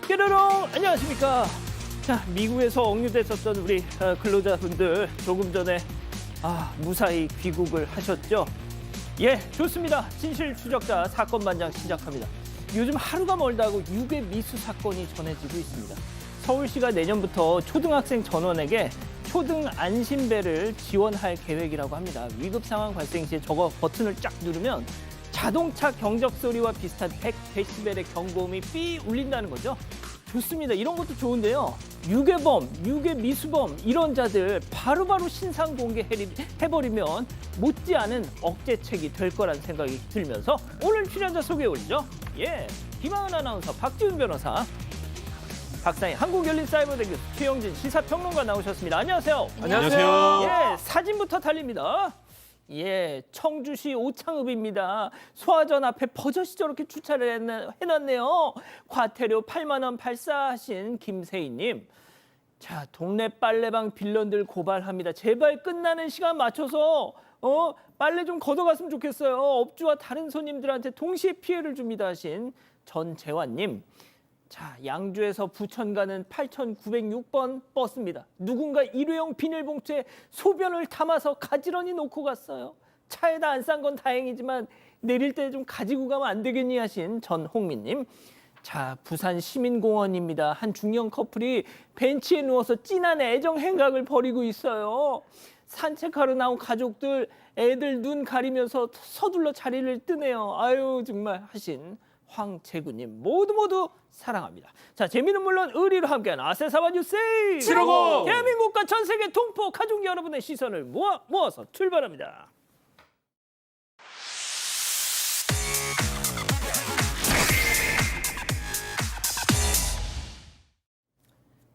뾰로롱 안녕하십니까. 자, 미국에서 억류됐었던 우리 근로자분들 조금 전에 무사히 귀국을 하셨죠. 예, 좋습니다. 진실 추적자 사건 반장 시작합니다. 요즘 하루가 멀다 하고 유괴 미수 사건이 전해지고 있습니다. 서울시가 내년부터 초등학생 전원에게 초등 안심배를 지원할 계획이라고 합니다. 위급 상황 발생 시에 저거 버튼을 쫙 누르면 자동차 경적 소리와 비슷한 100데시벨의 경고음이 삐 울린다는 거죠. 좋습니다. 이런 것도 좋은데요. 유괴범, 유괴미수범 이런 자들 바로바로 신상 공개해버리면 못지않은 억제책이 될 거란 생각이 들면서 오늘 출연자 소개해 올리죠. 예, 김하은 아나운서, 박지훈 변호사, 박사인 한국열린사이버대교 최영진 시사평론가 나오셨습니다. 안녕하세요. 안녕하세요. 예, 사진부터 달립니다. 예, 청주시 오창읍입니다. 소화전 앞에 버젓이 저렇게 주차를 해놨네요. 과태료 8만 원 발사하신 김세희님. 자, 동네 빨래방 빌런들 고발합니다. 제발 끝나는 시간 맞춰서 빨래 좀 걷어갔으면 좋겠어요. 업주와 다른 손님들한테 동시에 피해를 줍니다 하신 전재환님. 자, 양주에서 부천 가는 8906번 버스입니다. 누군가 일회용 비닐봉투에 소변을 담아서 가지런히 놓고 갔어요. 차에다 안 싼 건 다행이지만 내릴 때 좀 가지고 가면 안 되겠니 하신 전홍민님. 자, 부산 시민공원입니다. 한 중년 커플이 벤치에 누워서 진한 애정 행각을 벌이고 있어요. 산책하러 나온 가족들 애들 눈 가리면서 서둘러 자리를 뜨네요. 아유 정말 하신 황재구님 모두 사랑합니다. 자, 재미는 물론 의리로 함께하는 아세사바 뉴스 750! 대한민국과 전 세계 동포 가족 여러분의 시선을 모아서 출발합니다.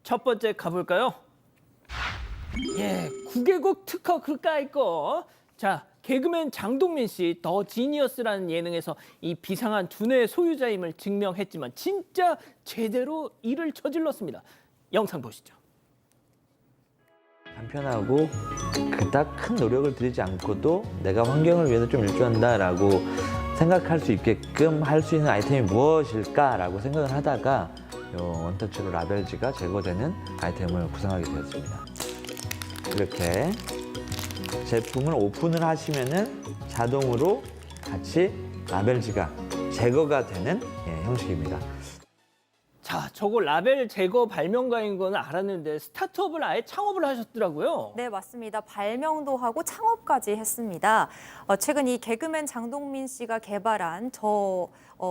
첫 번째 가볼까요? 예, 9개국 특허 그까이 거. 자, 개그맨 장동민 씨 더 지니어스라는 예능에서 이 비상한 두뇌의 소유자임을 증명했지만 진짜 제대로 일을 저질렀습니다. 영상 보시죠. 간편하고 그닥 큰 노력을 들이지 않고도 내가 환경을 위해서 좀 일조한다라고 생각할 수 있게끔 할 수 있는 아이템이 무엇일까라고 생각을 하다가 원터치로 라벨지가 제거되는 아이템을 구상하게 되었습니다. 이렇게 제품을 오픈을 하시면은 자동으로 같이 라벨지가 제거가 되는 형식입니다. 자, 저거 라벨 제거 발명가인 건 알았는데 스타트업을 아예 창업을 하셨더라고요. 네, 맞습니다. 발명도 하고 창업까지 했습니다. 최근 이 개그맨 장동민 씨가 개발한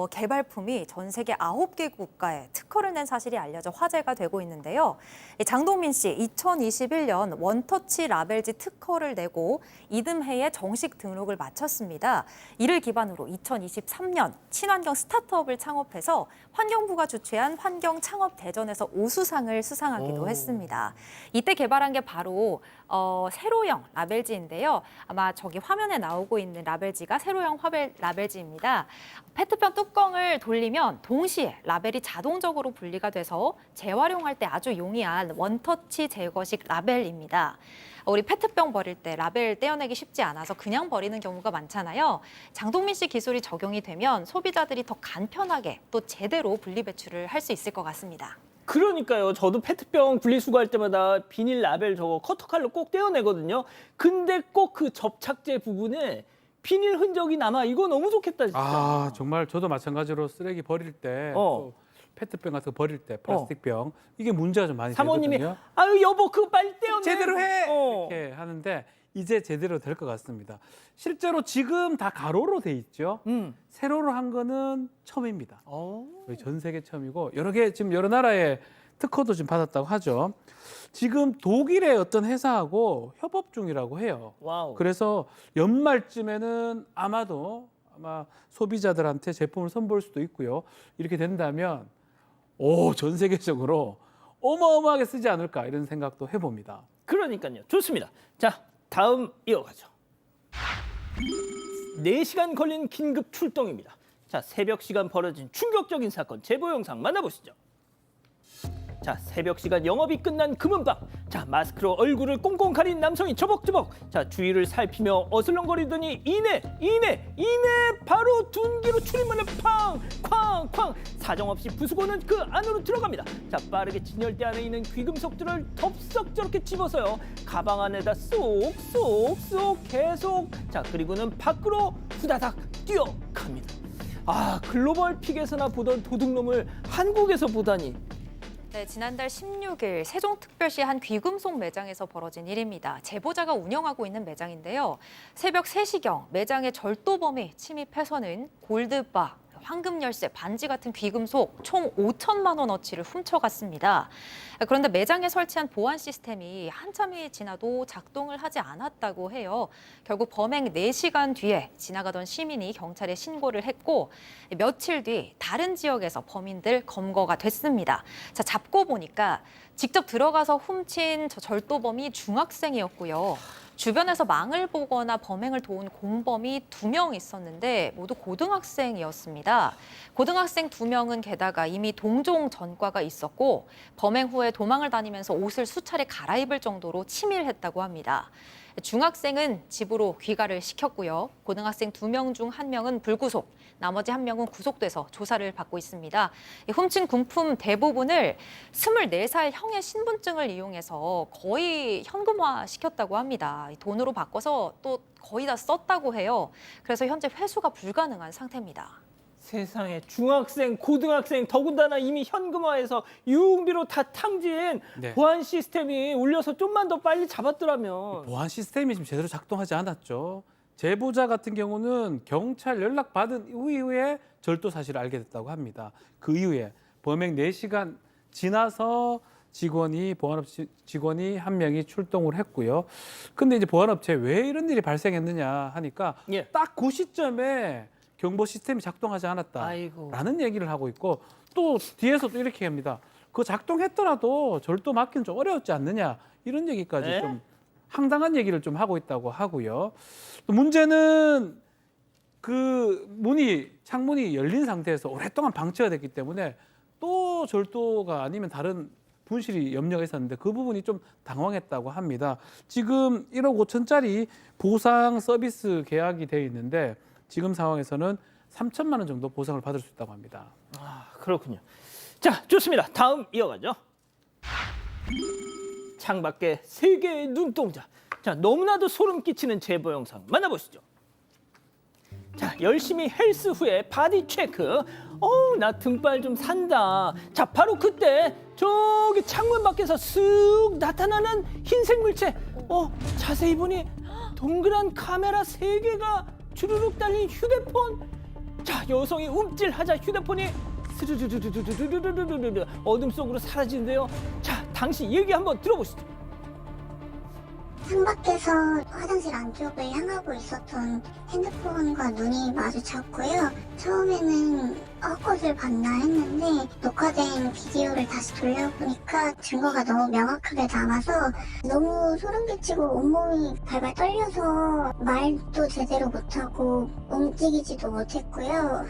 개발품이 전 세계 9개 국가에 특허를 낸 사실이 알려져 화제가 되고 있는데요. 장동민 씨 2021년 원터치 라벨지 특허를 내고 이듬해에 정식 등록을 마쳤습니다. 이를 기반으로 2023년 친환경 스타트업을 창업해서 환경부가 주최한 환경창업대전에서 우수상을 수상하기도 했습니다. 이때 개발한 게 바로 세로형 라벨지인데요. 아마 저기 화면에 나오고 있는 라벨지가 세로형 라벨지입니다. 페트병 뚜껑을 돌리면 동시에 라벨이 자동적으로 분리가 돼서 재활용할 때 아주 용이한 원터치 제거식 라벨입니다. 우리 페트병 버릴 때 라벨 떼어내기 쉽지 않아서 그냥 버리는 경우가 많잖아요. 장동민 씨 기술이 적용이 되면 소비자들이 더 간편하게 또 제대로 분리 배출을 할 수 있을 것 같습니다. 그러니까요. 저도 페트병 분리수거할 때마다 비닐 라벨 저거 커터칼로 꼭 떼어내거든요. 근데 꼭 그 접착제 부분에 비닐 흔적이 남아. 이거 너무 좋겠다 진짜. 정말 저도 마찬가지로 쓰레기 버릴 때 또 페트병 같은 거 버릴 때 플라스틱병 이게 문제가 좀 많이 사모님이 되거든요. 아유 여보 그거 빨리 떼어내. 제대로 해! 이렇게 하는데 이제 제대로 될 것 같습니다. 실제로 지금 다 가로로 돼 있죠. 세로로 한 거는 처음입니다. 거의 전 세계 처음이고 지금 여러 나라의 특허도 지금 받았다고 하죠. 지금 독일의 어떤 회사하고 협업 중이라고 해요. 와우. 그래서 연말쯤에는 아마 소비자들한테 제품을 선보일 수도 있고요. 이렇게 된다면 전 세계적으로 어마어마하게 쓰지 않을까 이런 생각도 해봅니다. 그러니까요. 좋습니다. 자, 다음 이어가죠. 4시간 걸린 긴급 출동입니다. 자, 새벽 시간 벌어진 충격적인 사건 제보 영상 만나보시죠. 자, 새벽 시간 영업이 끝난 금은방. 자, 마스크로 얼굴을 꽁꽁 가린 남성이 저벅저벅. 자, 주위를 살피며 어슬렁거리더니 이내 바로 둔기로 출입문을 쾅쾅쾅 사정없이 부수고는 그 안으로 들어갑니다. 자, 빠르게 진열대 안에 있는 귀금속들을 덥석 저렇게 집어서요. 가방 안에다 쏙쏙쏙 계속. 자, 그리고는 밖으로 후다닥 뛰어갑니다. 아, 글로벌 픽에서나 보던 도둑놈을 한국에서 보다니. 네, 지난달 16일 세종특별시 한 귀금속 매장에서 벌어진 일입니다. 제보자가 운영하고 있는 매장인데요. 새벽 3시경 매장에 절도범이 침입해서는 골드바, 황금 열쇠, 반지 같은 귀금속 총 5천만 원어치를 훔쳐갔습니다. 그런데 매장에 설치한 보안 시스템이 한참이 지나도 작동을 하지 않았다고 해요. 결국 범행 4시간 뒤에 지나가던 시민이 경찰에 신고를 했고 며칠 뒤 다른 지역에서 범인들 검거가 됐습니다. 자, 잡고 보니까 직접 들어가서 훔친 저 절도범이 중학생이었고요. 주변에서 망을 보거나 범행을 도운 공범이 2명 있었는데 모두 고등학생이었습니다. 고등학생 2명은 게다가 이미 동종 전과가 있었고 범행 후에 도망을 다니면서 옷을 수차례 갈아입을 정도로 치밀했다고 합니다. 중학생은 집으로 귀가를 시켰고요. 고등학생 2명 중 1명은 불구속, 나머지 1명은 구속돼서 조사를 받고 있습니다. 훔친 금품 대부분을 24살 형의 신분증을 이용해서 거의 현금화 시켰다고 합니다. 돈으로 바꿔서 또 거의 다 썼다고 해요. 그래서 현재 회수가 불가능한 상태입니다. 세상에, 중학생, 고등학생, 더군다나 이미 현금화해서 유흥비로 다 탕진. 네. 보안 시스템이 울려서 좀만 더 빨리 잡았더라면. 보안 시스템이 지금 제대로 작동하지 않았죠. 제보자 같은 경우는 경찰 연락 받은 이후에 절도 사실을 알게 됐다고 합니다. 그 이후에 범행 4시간 지나서 보안업체 직원이 1명이 출동을 했고요. 근데 이제 보안업체에 왜 이런 일이 발생했느냐 하니까 예. 딱 그 시점에 경보 시스템이 작동하지 아이고. 않았다라는 얘기를 하고 있고 또 뒤에서 또 이렇게 합니다. 그 작동했더라도 절도 막기는 좀 어려웠지 않느냐 이런 얘기까지 네? 좀 황당한 얘기를 좀 하고 있다고 하고요. 또 문제는 그 창문이 열린 상태에서 오랫동안 방치가 됐기 때문에 또 절도가 아니면 다른 분실이 염려가 있었는데 그 부분이 좀 당황했다고 합니다. 지금 1억 5천짜리 보상 서비스 계약이 되어 있는데 지금 상황에서는 3천만 원 정도 보상을 받을 수 있다고 합니다. 아, 그렇군요. 자, 좋습니다. 다음 이어가죠. 창밖에 3개의 눈동자. 자, 너무나도 소름 끼치는 제보 영상 만나보시죠. 자, 열심히 헬스 후에 바디 체크. 나 등발 좀 산다. 자, 바로 그때 저기 창문 밖에서 쓱 나타나는 흰색 물체. 자세히 보니 동그란 카메라 3개가 주르륵 달린 휴대폰. 자, 여성이 움찔하자 휴대폰이 스르르르르르르르르르 어둠 속으로 사라지는데요. 자, 당시 얘기 한번 들어보시죠. 창밖에서 화장실 안쪽을 향하고 있었던 핸드폰과 눈이 마주쳤고요. 처음에는 헛것을 봤나 했는데 녹화된 비디오를 다시 돌려보니까 증거가 너무 명확하게 남아서 너무 소름 끼치고 온몸이 발발 떨려서 말도 제대로 못하고 움직이지도 못했고요.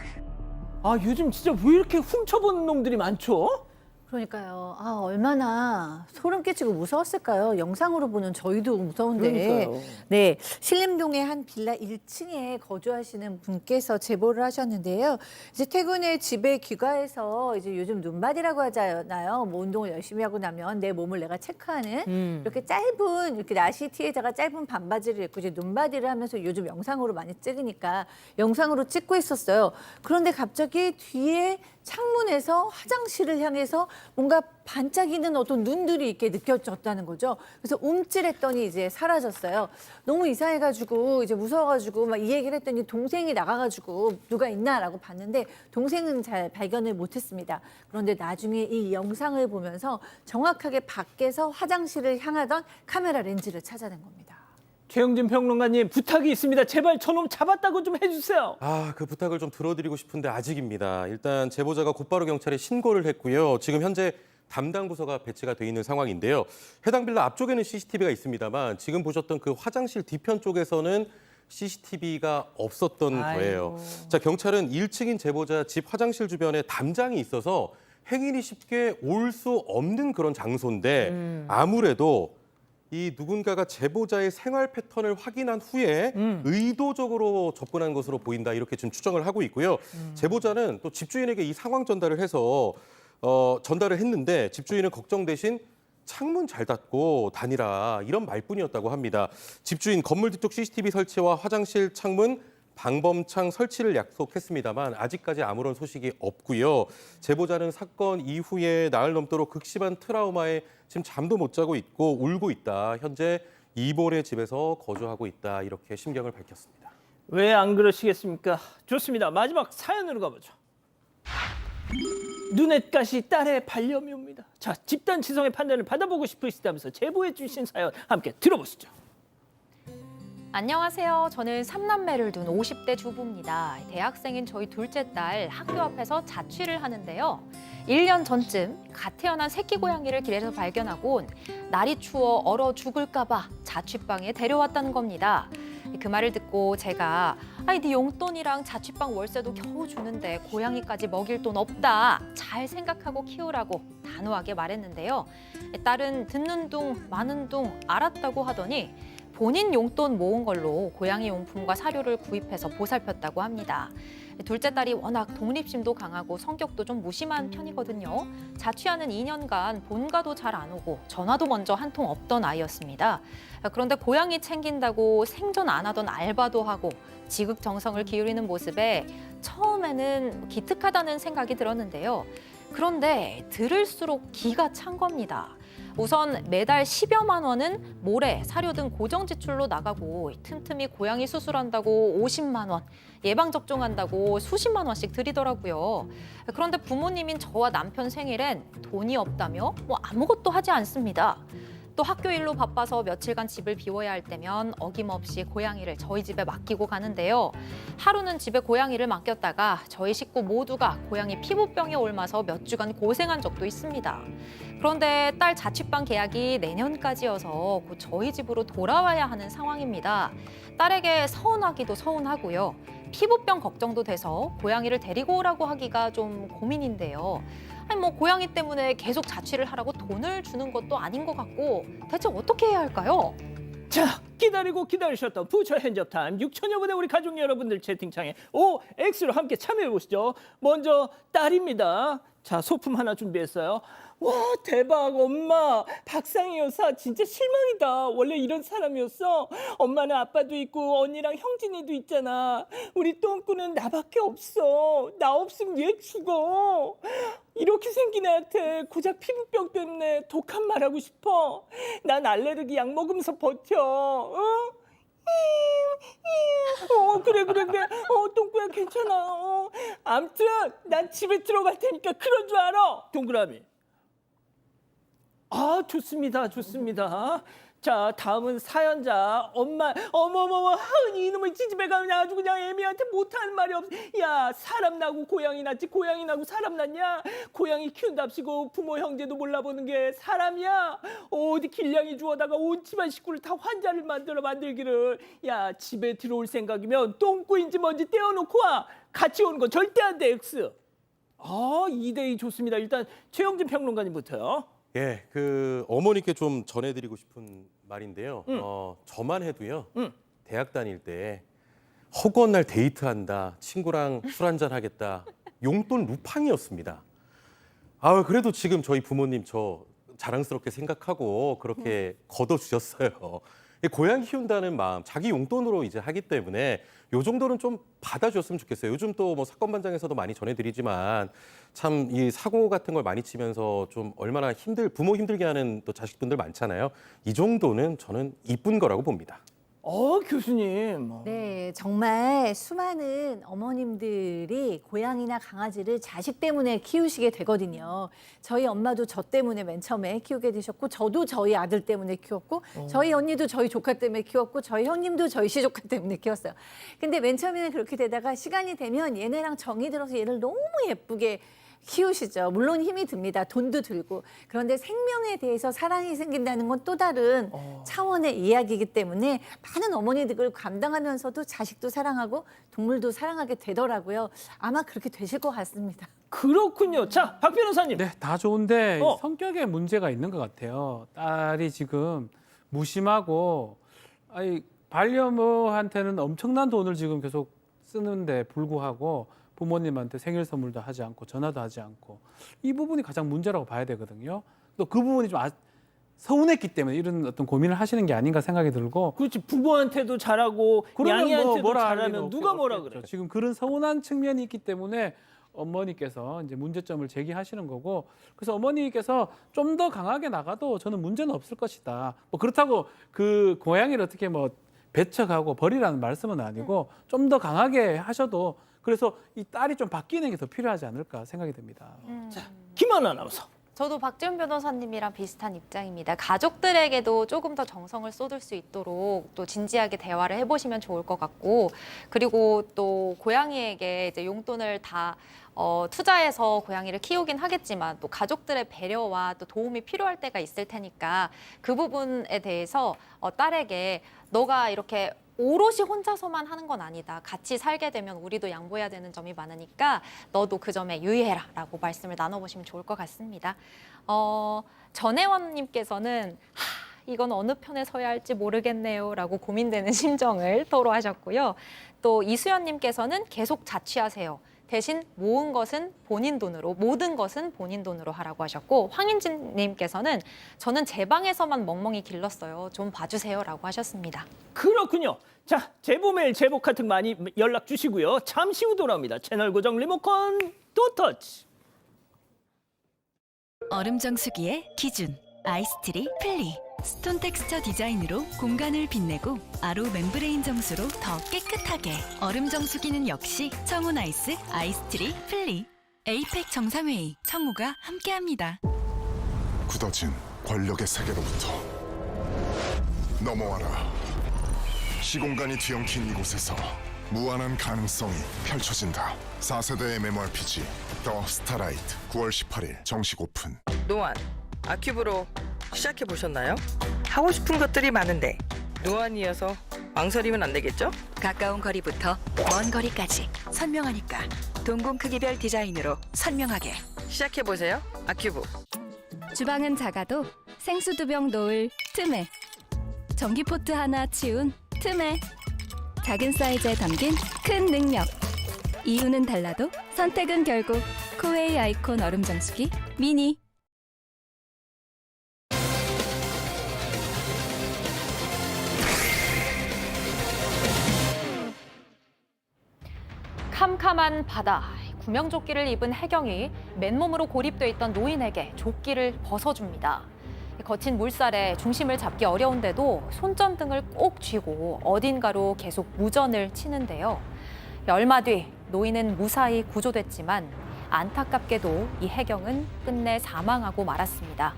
아, 요즘 진짜 왜 이렇게 훔쳐보는 놈들이 많죠? 그러니까요. 얼마나 소름 끼치고 무서웠을까요? 영상으로 보는 저희도 무서운데. 그러니까요. 네, 신림동의 한 빌라 1층에 거주하시는 분께서 제보를 하셨는데요. 이제 퇴근 후에 집에 귀가해서 이제 요즘 눈바디라고 하잖아요. 뭐 운동을 열심히 하고 나면 내 몸을 내가 체크하는 이렇게 짧은 이렇게 나시 티에다가 짧은 반바지를 입고 이제 눈바디를 하면서 요즘 영상으로 많이 찍으니까 영상으로 찍고 있었어요. 그런데 갑자기 뒤에 창문에서 화장실을 향해서 뭔가 반짝이는 어떤 눈들이 이렇게 느껴졌다는 거죠. 그래서 움찔했더니 이제 사라졌어요. 너무 이상해가지고 이제 무서워가지고 막 이 얘기를 했더니 동생이 나가가지고 누가 있나라고 봤는데 동생은 잘 발견을 못했습니다. 그런데 나중에 이 영상을 보면서 정확하게 밖에서 화장실을 향하던 카메라 렌즈를 찾아낸 겁니다. 최영진 평론가님, 부탁이 있습니다. 제발 저놈 잡았다고 좀 해주세요. 그 부탁을 좀 들어드리고 싶은데 아직입니다. 일단 제보자가 곧바로 경찰에 신고를 했고요. 지금 현재 담당 부서가 배치가 돼 있는 상황인데요. 해당 빌라 앞쪽에는 CCTV가 있습니다만 지금 보셨던 그 화장실 뒤편 쪽에서는 CCTV가 없었던 거예요. 자, 경찰은 1층인 제보자 집 화장실 주변에 담장이 있어서 행인이 쉽게 올 수 없는 그런 장소인데 아무래도 이 누군가가 제보자의 생활 패턴을 확인한 후에 의도적으로 접근한 것으로 보인다 이렇게 지금 추정을 하고 있고요. 제보자는 또 집주인에게 이 상황 전달을 해서 전달을 했는데 집주인은 걱정 대신 창문 잘 닫고 다니라 이런 말뿐이었다고 합니다. 집주인 건물 뒤쪽 CCTV 설치와 화장실 창문 방범창 설치를 약속했습니다만 아직까지 아무런 소식이 없고요. 제보자는 사건 이후에 나흘 넘도록 극심한 트라우마에 지금 잠도 못 자고 있고 울고 있다. 현재 이모네 집에서 거주하고 있다. 이렇게 심경을 밝혔습니다. 왜 안 그러시겠습니까? 좋습니다. 마지막 사연으로 가보죠. 눈엣가시 딸의 반려묘입니다. 자, 집단 지성의 판단을 받아보고 싶으시다면서 제보해 주신 사연 함께 들어보시죠. 안녕하세요. 저는 3남매를 둔 50대 주부입니다. 대학생인 저희 둘째 딸 학교 앞에서 자취를 하는데요. 1년 전쯤 갓 태어난 새끼 고양이를 길에서 발견하곤 날이 추워 얼어 죽을까 봐 자취방에 데려왔다는 겁니다. 그 말을 듣고 제가 네 용돈이랑 자취방 월세도 겨우 주는데 고양이까지 먹일 돈 없다. 잘 생각하고 키우라고 단호하게 말했는데요. 딸은 듣는 둥 마는 둥 알았다고 하더니 본인 용돈 모은 걸로 고양이 용품과 사료를 구입해서 보살폈다고 합니다. 둘째 딸이 워낙 독립심도 강하고 성격도 좀 무심한 편이거든요. 자취하는 2년간 본가도 잘 안 오고 전화도 먼저 한 통 없던 아이였습니다. 그런데 고양이 챙긴다고 생전 안 하던 알바도 하고 지극정성을 기울이는 모습에 처음에는 기특하다는 생각이 들었는데요. 그런데 들을수록 기가 찬 겁니다. 우선 매달 10여만 원은 모래, 사료 등 고정 지출로 나가고 틈틈이 고양이 수술한다고 50만 원, 예방접종한다고 수십만 원씩 드리더라고요. 그런데 부모님인 저와 남편 생일엔 돈이 없다며 아무것도 하지 않습니다. 또 학교 일로 바빠서 며칠간 집을 비워야 할 때면 어김없이 고양이를 저희 집에 맡기고 가는데요. 하루는 집에 고양이를 맡겼다가 저희 식구 모두가 고양이 피부병에 옮아서 몇 주간 고생한 적도 있습니다. 그런데 딸 자취방 계약이 내년까지여서 곧 저희 집으로 돌아와야 하는 상황입니다. 딸에게 서운하기도 서운하고요. 피부병 걱정도 돼서 고양이를 데리고 오라고 하기가 좀 고민인데요. 고양이 때문에 계속 자취를 하라고 돈을 주는 것도 아닌 것 같고 대체 어떻게 해야 할까요? 자, 기다리고 기다리셨던 부처 핸즈업타임 6천여 분의 우리 가족 여러분들 채팅창에 OX로 함께 참여해 보시죠. 먼저 딸입니다. 자, 소품 하나 준비했어요. 와, 대박. 엄마, 박상희 여사 진짜 실망이다. 원래 이런 사람이었어. 엄마는 아빠도 있고 언니랑 형진이도 있잖아. 우리 똥꾸는 나밖에 없어. 나 없으면 얘 죽어. 이렇게 생긴 애한테 고작 피부병 때문에 독한 말 하고 싶어. 난 알레르기 약 먹으면서 버텨. 그래. 똥꾸야 괜찮아. 아무튼 난 집에 들어갈 테니까 그런 줄 알아. 동그라미. 좋습니다. 자, 다음은 사연자 엄마. 어머머머, 이놈의 찌집애가 그냥 아주 그냥 애미한테 못하는 말이 없어. 야, 사람 나고 고양이 낳지 고양이 나고 사람 낳냐? 고양이 키운답시고 부모 형제도 몰라보는 게 사람이야? 어디 길냥이 주워다가 온 집안 식구를 다 환자를 만들기를. 야, 집에 들어올 생각이면 똥꾸인지 뭔지 떼어놓고 와. 같이 오는 건 절대 안 돼, X. 2대2 좋습니다. 일단 최영진 평론가님부터요. 예, 어머니께 좀 전해드리고 싶은 말인데요. 저만 해도요. 대학 다닐 때 허구한 날 데이트한다, 친구랑 술 한잔 하겠다, 용돈 루팡이었습니다. 그래도 지금 저희 부모님 저 자랑스럽게 생각하고 그렇게 걷어주셨어요. 고양이 키운다는 마음, 자기 용돈으로 이제 하기 때문에 요 정도는 좀 받아줬으면 좋겠어요. 요즘 또 사건 반장에서도 많이 전해드리지만 참 이 사고 같은 걸 많이 치면서 좀 얼마나 부모 힘들게 하는 또 자식분들 많잖아요. 이 정도는 저는 이쁜 거라고 봅니다. 교수님. 네, 정말 수많은 어머님들이 고양이나 강아지를 자식 때문에 키우시게 되거든요. 저희 엄마도 저 때문에 맨 처음에 키우게 되셨고, 저도 저희 아들 때문에 키웠고, 저희 언니도 저희 조카 때문에 키웠고, 저희 형님도 저희 시조카 때문에 키웠어요. 근데 맨 처음에는 그렇게 되다가 시간이 되면 얘네랑 정이 들어서 얘를 너무 예쁘게 키우시죠. 물론 힘이 듭니다. 돈도 들고. 그런데 생명에 대해서 사랑이 생긴다는 건 또 다른 차원의 이야기이기 때문에 많은 어머니들을 감당하면서도 자식도 사랑하고 동물도 사랑하게 되더라고요. 아마 그렇게 되실 것 같습니다. 그렇군요. 자, 박 변호사님. 네, 다 좋은데 어. 성격에 문제가 있는 것 같아요. 딸이 지금 무심하고 반려묘한테는 엄청난 돈을 지금 계속 쓰는데 불구하고 부모님한테 생일 선물도 하지 않고 전화도 하지 않고 이 부분이 가장 문제라고 봐야 되거든요. 또 그 부분이 좀 서운했기 때문에 이런 어떤 고민을 하시는 게 아닌가 생각이 들고 그렇지. 부모한테도 잘하고 그러면 양이한테도 뭐라 할 잘하면 리는 누가 뭐라 없겠죠. 그래. 지금 그런 서운한 측면이 있기 때문에 어머니께서 이제 문제점을 제기하시는 거고 그래서 어머니께서 좀 더 강하게 나가도 저는 문제는 없을 것이다. 뭐 그렇다고 그 고양이를 어떻게 뭐 배척하고 버리라는 말씀은 아니고 좀 더 강하게 하셔도 그래서 이 딸이 좀 바뀌는 게 더 필요하지 않을까 생각이 듭니다. 김하나 아나운서. 저도 박지훈 변호사님이랑 비슷한 입장입니다. 가족들에게도 조금 더 정성을 쏟을 수 있도록 또 진지하게 대화를 해보시면 좋을 것 같고, 그리고 또 고양이에게 이제 용돈을 다 투자해서 고양이를 키우긴 하겠지만 또 가족들의 배려와 또 도움이 필요할 때가 있을 테니까 그 부분에 대해서 딸에게 너가 이렇게 오롯이 혼자서만 하는 건 아니다. 같이 살게 되면 우리도 양보해야 되는 점이 많으니까 너도 그 점에 유의해라 라고 말씀을 나눠보시면 좋을 것 같습니다. 전혜원님께서는 이건 어느 편에 서야 할지 모르겠네요 라고 고민되는 심정을 토로하셨고요. 또 이수연님께서는 계속 자취하세요. 대신 모은 것은 본인 돈으로, 모든 것은 본인 돈으로 하라고 하셨고, 황인진님께서는 저는 제 방에서만 멍멍이 길렀어요. 좀 봐주세요라고 하셨습니다. 그렇군요. 자, 제보 메일, 제보 카톡 많이 연락 주시고요. 잠시 후 돌아옵니다. 채널 고정 리모컨 또 터치. 얼음 정수기의 기준 아이스트리 플리 스톤 텍스처 디자인으로 공간을 빛내고 아로 멤브레인 정수로 더 깨끗하게 얼음 정수기는 역시 청운 아이스 아이스트리 플리 에이펙 정상회의 청우가 함께합니다. 굳어진 권력의 세계로부터 넘어와라. 시공간이 뒤엉킨 이곳에서 무한한 가능성이 펼쳐진다. 4세대 MMORPG 더 스타라이트 9월 18일 정식 오픈. 노안, 아큐브로 시작해보셨나요? 하고 싶은 것들이 많은데 노안이어서 망설이면 안 되겠죠? 가까운 거리부터 먼 거리까지 선명하니까 동공 크기별 디자인으로 선명하게 시작해보세요. 아큐브. 주방은 작아도 생수 2병 놓을 틈에 전기포트 하나 치운 틈에 작은 사이즈에 담긴 큰 능력 이유는 달라도 선택은 결국 코웨이 아이콘 얼음 정수기 미니. 캄캄한 바다, 구명조끼를 입은 해경이 맨몸으로 고립돼 있던 노인에게 조끼를 벗어줍니다. 거친 물살에 중심을 잡기 어려운데도 손전등을 꼭 쥐고 어딘가로 계속 무전을 치는데요. 얼마 뒤 노인은 무사히 구조됐지만 안타깝게도 이 해경은 끝내 사망하고 말았습니다.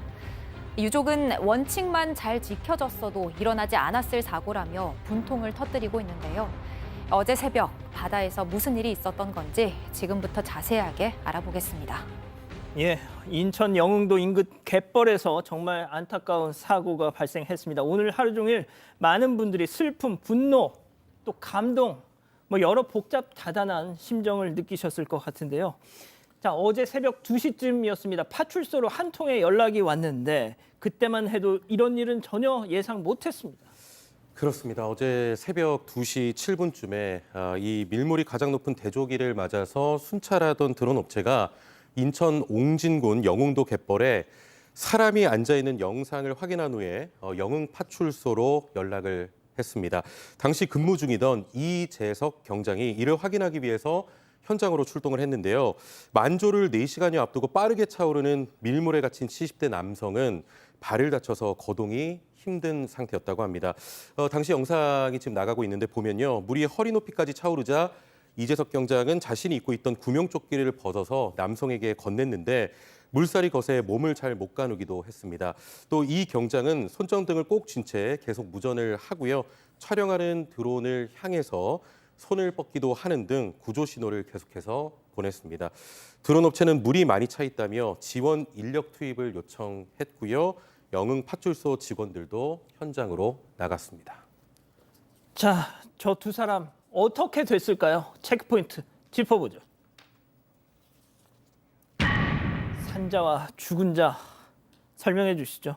유족은 원칙만 잘 지켜졌어도 일어나지 않았을 사고라며 분통을 터뜨리고 있는데요. 어제 새벽 바다에서 무슨 일이 있었던 건지 지금부터 자세하게 알아보겠습니다. 예, 인천 영흥도 인근 갯벌에서 정말 안타까운 사고가 발생했습니다. 오늘 하루 종일 많은 분들이 슬픔, 분노, 또 감동, 여러 복잡다단한 심정을 느끼셨을 것 같은데요. 자, 어제 새벽 2시쯤이었습니다. 파출소로 한 통의 연락이 왔는데 그때만 해도 이런 일은 전혀 예상 못했습니다. 그렇습니다. 어제 새벽 2시 7분쯤에 이 밀물이 가장 높은 대조기를 맞아서 순찰하던 드론 업체가 인천 옹진군 영흥도 갯벌에 사람이 앉아있는 영상을 확인한 후에 영흥 파출소로 연락을 했습니다. 당시 근무 중이던 이재석 경장이 이를 확인하기 위해서 현장으로 출동을 했는데요. 만조를 4시간여 앞두고 빠르게 차오르는 밀물에 갇힌 70대 남성은 발을 다쳐서 거동이 힘든 상태였다고 합니다. 당시 영상이 지금 나가고 있는데 보면요. 물이 허리 높이까지 차오르자 이재석 경장은 자신이 입고 있던 구명조끼를 벗어서 남성에게 건넸는데 물살이 거세 몸을 잘 못 가누기도 했습니다. 또 이 경장은 손전등을 꼭 쥔 채 계속 무전을 하고요. 촬영하는 드론을 향해서 손을 뻗기도 하는 등 구조 신호를 계속해서 보냈습니다. 드론 업체는 물이 많이 차 있다며 지원 인력 투입을 요청했고요. 영흥 파출소 직원들도 현장으로 나갔습니다. 자, 저 두 사람 어떻게 됐을까요? 체크포인트 짚어보죠. 산자와 죽은 자 설명해 주시죠.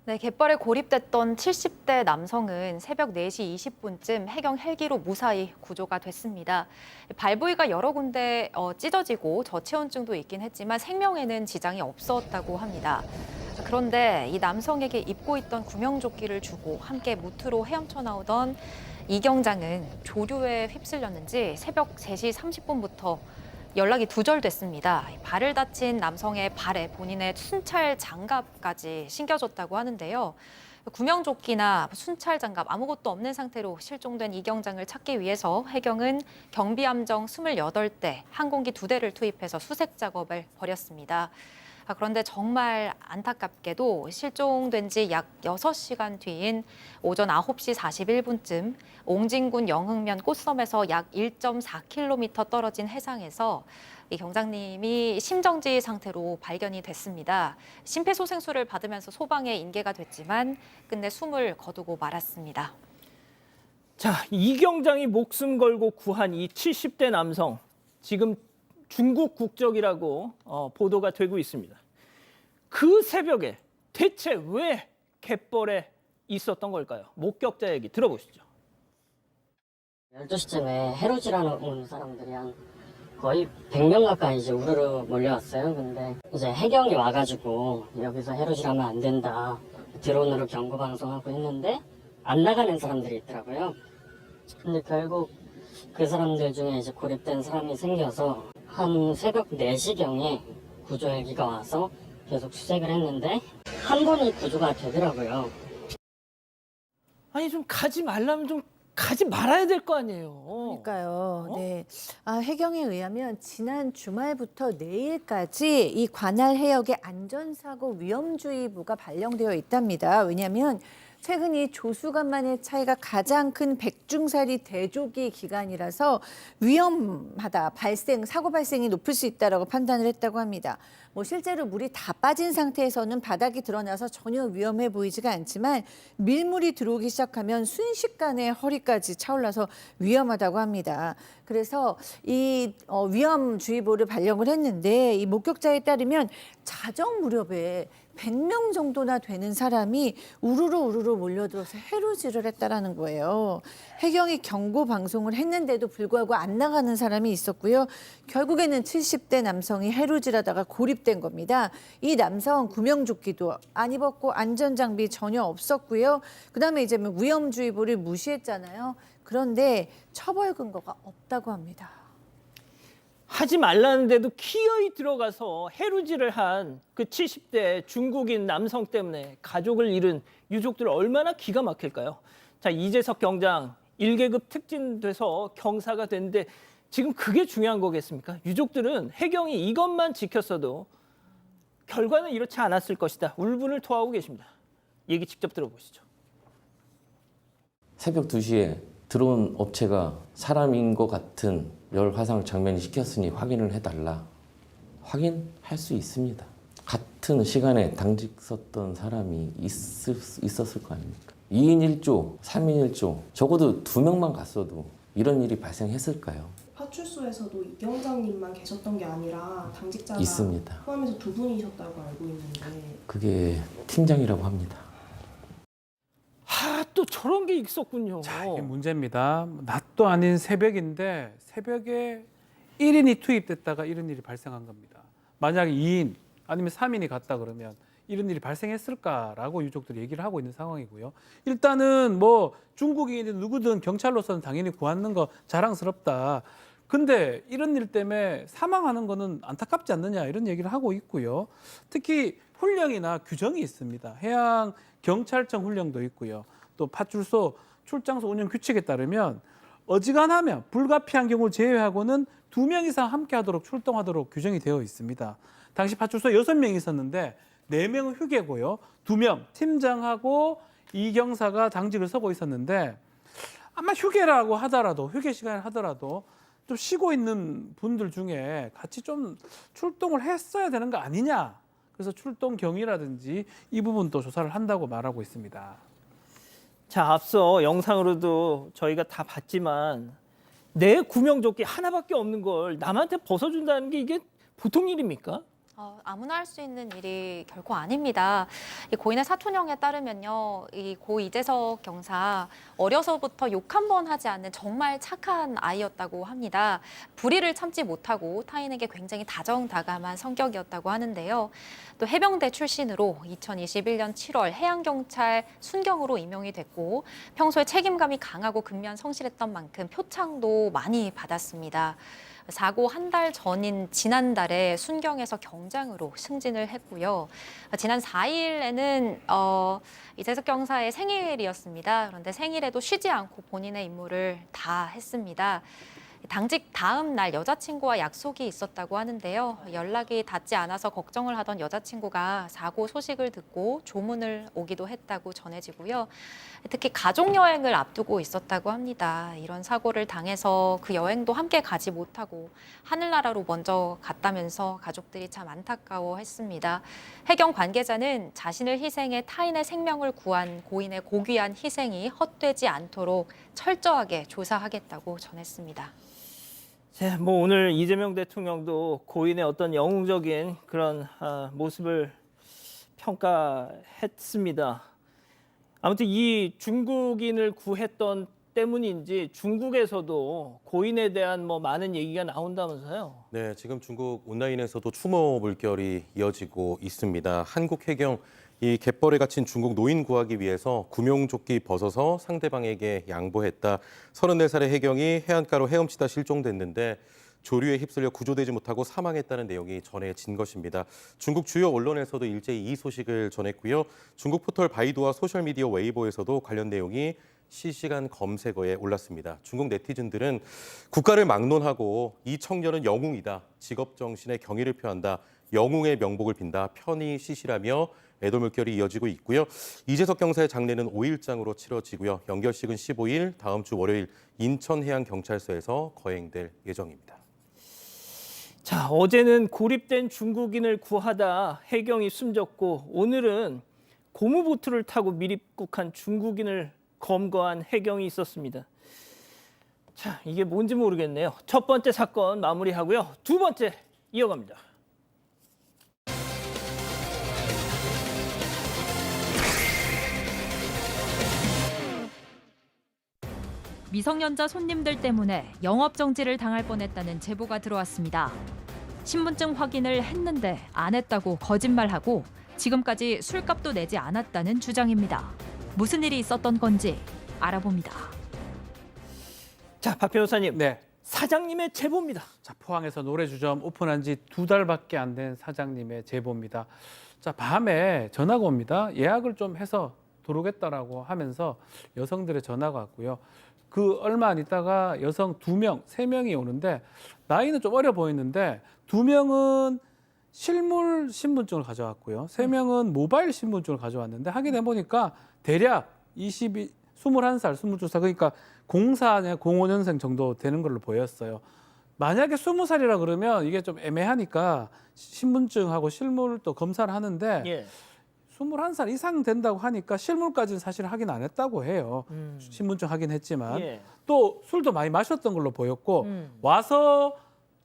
네, 갯벌에 고립됐던 70대 남성은 새벽 4시 20분쯤 해경 헬기로 무사히 구조가 됐습니다. 발 부위가 여러 군데 찢어지고 저체온증도 있긴 했지만 생명에는 지장이 없었다고 합니다. 그런데 이 남성에게 입고 있던 구명조끼를 주고 함께 무트로 헤엄쳐 나오던 이경장은 조류에 휩쓸렸는지 새벽 3시 30분부터 연락이 두절됐습니다. 발을 다친 남성의 발에 본인의 순찰 장갑까지 신겨졌다고 하는데요. 구명조끼나 순찰 장갑 아무것도 없는 상태로 실종된 이경장을 찾기 위해서 해경은 경비함정 28대, 항공기 2대를 투입해서 수색 작업을 벌였습니다. 그런데 정말 안타깝게도 실종된 지 약 6시간 뒤인 오전 9시 41분쯤 옹진군 영흥면 꽃섬에서 약 1.4km 떨어진 해상에서 이 경장님이 심정지 상태로 발견이 됐습니다. 심폐소생술을 받으면서 소방에 인계가 됐지만 끝내 숨을 거두고 말았습니다. 자, 이경장이 목숨 걸고 구한 이 70대 남성, 지금 중국 국적이라고 보도가 되고 있습니다. 그 새벽에 대체 왜 갯벌에 있었던 걸까요? 목격자 얘기 들어보시죠. 12시쯤에 해루지라는 온 사람들이 한 거의 100명 가까이 이제 우르르 몰려왔어요. 근데 이제 해경이 와가지고 여기서 해루지라면 안 된다. 드론으로 경고 방송하고 했는데 안 나가는 사람들이 있더라고요. 근데 결국 그 사람들 중에 이제 고립된 사람이 생겨서 한 새벽 4시경에 구조헬기가 와서 계속 수색을 했는데 한 번이 구조가 되더라고요. 아니 좀 가지 말라면 좀 가지 말아야 될 거 아니에요. 그러니까요. 네. 해경에 의하면 지난 주말부터 내일까지 이 관할 해역에 안전사고 위험주의보가 발령되어 있답니다. 왜냐하면 최근 이 조수간만의 차이가 가장 큰 백중사리 대조기 기간이라서 위험하다, 사고 발생이 높을 수 있다라고 판단을 했다고 합니다. 뭐 실제로 물이 다 빠진 상태에서는 바닥이 드러나서 전혀 위험해 보이지가 않지만 밀물이 들어오기 시작하면 순식간에 허리까지 차올라서 위험하다고 합니다. 그래서 이 위험주의보를 발령을 했는데 이 목격자에 따르면 자정 무렵에 100명 정도나 되는 사람이 우르르 몰려들어서 해루질을 했다라는 거예요. 해경이 경고 방송을 했는데도 불구하고 안 나가는 사람이 있었고요. 결국에는 70대 남성이 해루질하다가 고립된 겁니다. 이 남성 구명조끼도 안 입었고 안전장비 전혀 없었고요. 그다음에 이제 위험주의보를 무시했잖아요. 그런데 처벌 근거가 없다고 합니다. 하지 말라는데도 기어이 들어가서 해루질을 한 그 70대 중국인 남성 때문에 가족을 잃은 유족들 얼마나 기가 막힐까요? 자, 이재석 경장 1계급 특진돼서 경사가 됐는데 지금 그게 중요한 거겠습니까? 유족들은 해경이 이것만 지켰어도 결과는 이렇지 않았을 것이다. 울분을 토하고 계십니다. 얘기 직접 들어보시죠. 새벽 2시에 드론 업체가 사람인 것 같은 열 화상 장면이 찍혔으니 확인을 해달라. 확인할 수 있습니다. 같은 시간에 당직 썼던 사람이 있었을 거 아닙니까? 2인 1조, 3인 1조, 적어도 2명만 갔어도 이런 일이 발생했을까요? 파출소에서도 이경장님만 계셨던 게 아니라 당직자가 있습니다. 포함해서 2분이셨다고 알고 있는데 그게 팀장이라고 합니다. 또 저런 게 있었군요. 자, 이게 문제입니다. 낮도 아닌 새벽인데 새벽에 1인이 투입됐다가 이런 일이 발생한 겁니다. 만약에 2인 아니면 3인이 갔다 그러면 이런 일이 발생했을까라고 유족들이 얘기를 하고 있는 상황이고요. 일단은 뭐 중국인이든 누구든 경찰로서는 당연히 구하는 거 자랑스럽다. 근데 이런 일 때문에 사망하는 거는 안타깝지 않느냐 이런 얘기를 하고 있고요. 특히 훈령이나 규정이 있습니다. 해양 경찰청 훈령도 있고요. 또 파출소 출장소 운영 규칙에 따르면 어지간하면 불가피한 경우를 제외하고는 2명 이상 함께 하도록 출동하도록 규정이 되어 있습니다. 당시 파출소 6명이 있었는데 4명은 휴게고요. 2명 팀장하고 이경사가 당직을 서고 있었는데 아마 휴게라고 하더라도 휴게 시간을 하더라도 좀 쉬고 있는 분들 중에 같이 좀 출동을 했어야 되는 거 아니냐. 그래서 출동 경위라든지 이 부분도 조사를 한다고 말하고 있습니다. 자, 앞서 영상으로도 저희가 다 봤지만 내 구명조끼 하나밖에 없는 걸 남한테 벗어준다는 게 이게 보통 일입니까? 아무나 할 수 있는 일이 결코 아닙니다. 이 고인의 사촌형에 따르면요, 이 고 이재석 경사 어려서부터 욕 한 번 하지 않는 정말 착한 아이였다고 합니다. 불의를 참지 못하고 타인에게 굉장히 다정다감한 성격이었다고 하는데요. 또 해병대 출신으로 2021년 7월 해양경찰 순경으로 임용이 됐고 평소에 책임감이 강하고 근면 성실했던 만큼 표창도 많이 받았습니다. 사고 한 달 전인 지난달에 순경에서 경장으로 승진을 했고요. 지난 4일에는 이재석 경사의 생일이었습니다. 그런데 생일에도 쉬지 않고 본인의 임무를 다 했습니다. 당직 다음 날 여자친구와 약속이 있었다고 하는데요. 연락이 닿지 않아서 걱정을 하던 여자친구가 사고 소식을 듣고 조문을 오기도 했다고 전해지고요. 특히 가족 여행을 앞두고 있었다고 합니다. 이런 사고를 당해서 그 여행도 함께 가지 못하고 하늘나라로 먼저 갔다면서 가족들이 참 안타까워했습니다. 해경 관계자는 자신을 희생해 타인의 생명을 구한 고인의 고귀한 희생이 헛되지 않도록 철저하게 조사하겠다고 전했습니다. 자, 뭐 오늘 이재명 대통령도 고인의 어떤 영웅적인 그런 모습을 평가했습니다. 아무튼 이 중국인을 구했던 때문인지 중국에서도 고인에 대한 뭐 많은 얘기가 나온다면서요? 네, 지금 중국 온라인에서도 추모 물결이 이어지고 있습니다. 한국 해경 이 갯벌에 갇힌 중국 노인 구하기 위해서 구명조끼 벗어서 상대방에게 양보했다. 34살의 해경이 해안가로 헤엄치다 실종됐는데 조류에 휩쓸려 구조되지 못하고 사망했다는 내용이 전해진 것입니다. 중국 주요 언론에서도 일제히 이 소식을 전했고요. 중국 포털 바이두와 소셜미디어 웨이보에서도 관련 내용이 실시간 검색어에 올랐습니다. 중국 네티즌들은 국가를 막론하고 이 청년은 영웅이다. 직업정신에 경의를 표한다. 영웅의 명복을 빈다. 편히 쉬시라며 애도 물결이 이어지고 있고요. 이재석 경사의 장례는 5일장으로 치러지고요. 연결식은 15일 다음 주 월요일 인천해양경찰서에서 거행될 예정입니다. 자, 어제는 고립된 중국인을 구하다 해경이 숨졌고 오늘은 고무보트를 타고 미입국한 중국인을 검거한 해경이 있었습니다. 자, 이게 뭔지 모르겠네요. 첫 번째 사건 마무리하고요. 두 번째 이어갑니다. 미성년자 손님들 때문에 영업 정지를 당할 뻔했다는 제보가 들어왔습니다. 신분증 확인을 했는데 안 했다고 거짓말하고 지금까지 술값도 내지 않았다는 주장입니다. 무슨 일이 있었던 건지 알아봅니다. 자, 박 변호사님. 네. 사장님의 제보입니다. 자, 포항에서 노래주점 오픈한 지 2달밖에 안 된 사장님의 제보입니다. 자, 밤에 전화가 옵니다. 예약을 좀 해서 들어오겠다라고 하면서 여성들의 전화가 왔고요. 그 얼마 안 있다가 여성 2명, 3명이 오는데 나이는 좀 어려 보이는데 2명은 실물 신분증을 가져왔고요. 3명은 모바일 신분증을 가져왔는데 확인해 보니까 대략 21살, 22살 그러니까 04냐 05년생 정도 되는 걸로 보였어요. 만약에 20살이라 그러면 이게 좀 애매하니까 신분증하고 실물을 또 검사를 하는데 예. 21살 이상 된다고 하니까 실물까지는 사실 확인 안 했다고 해요. 신분증 확인했지만 예. 또 술도 많이 마셨던 걸로 보였고 와서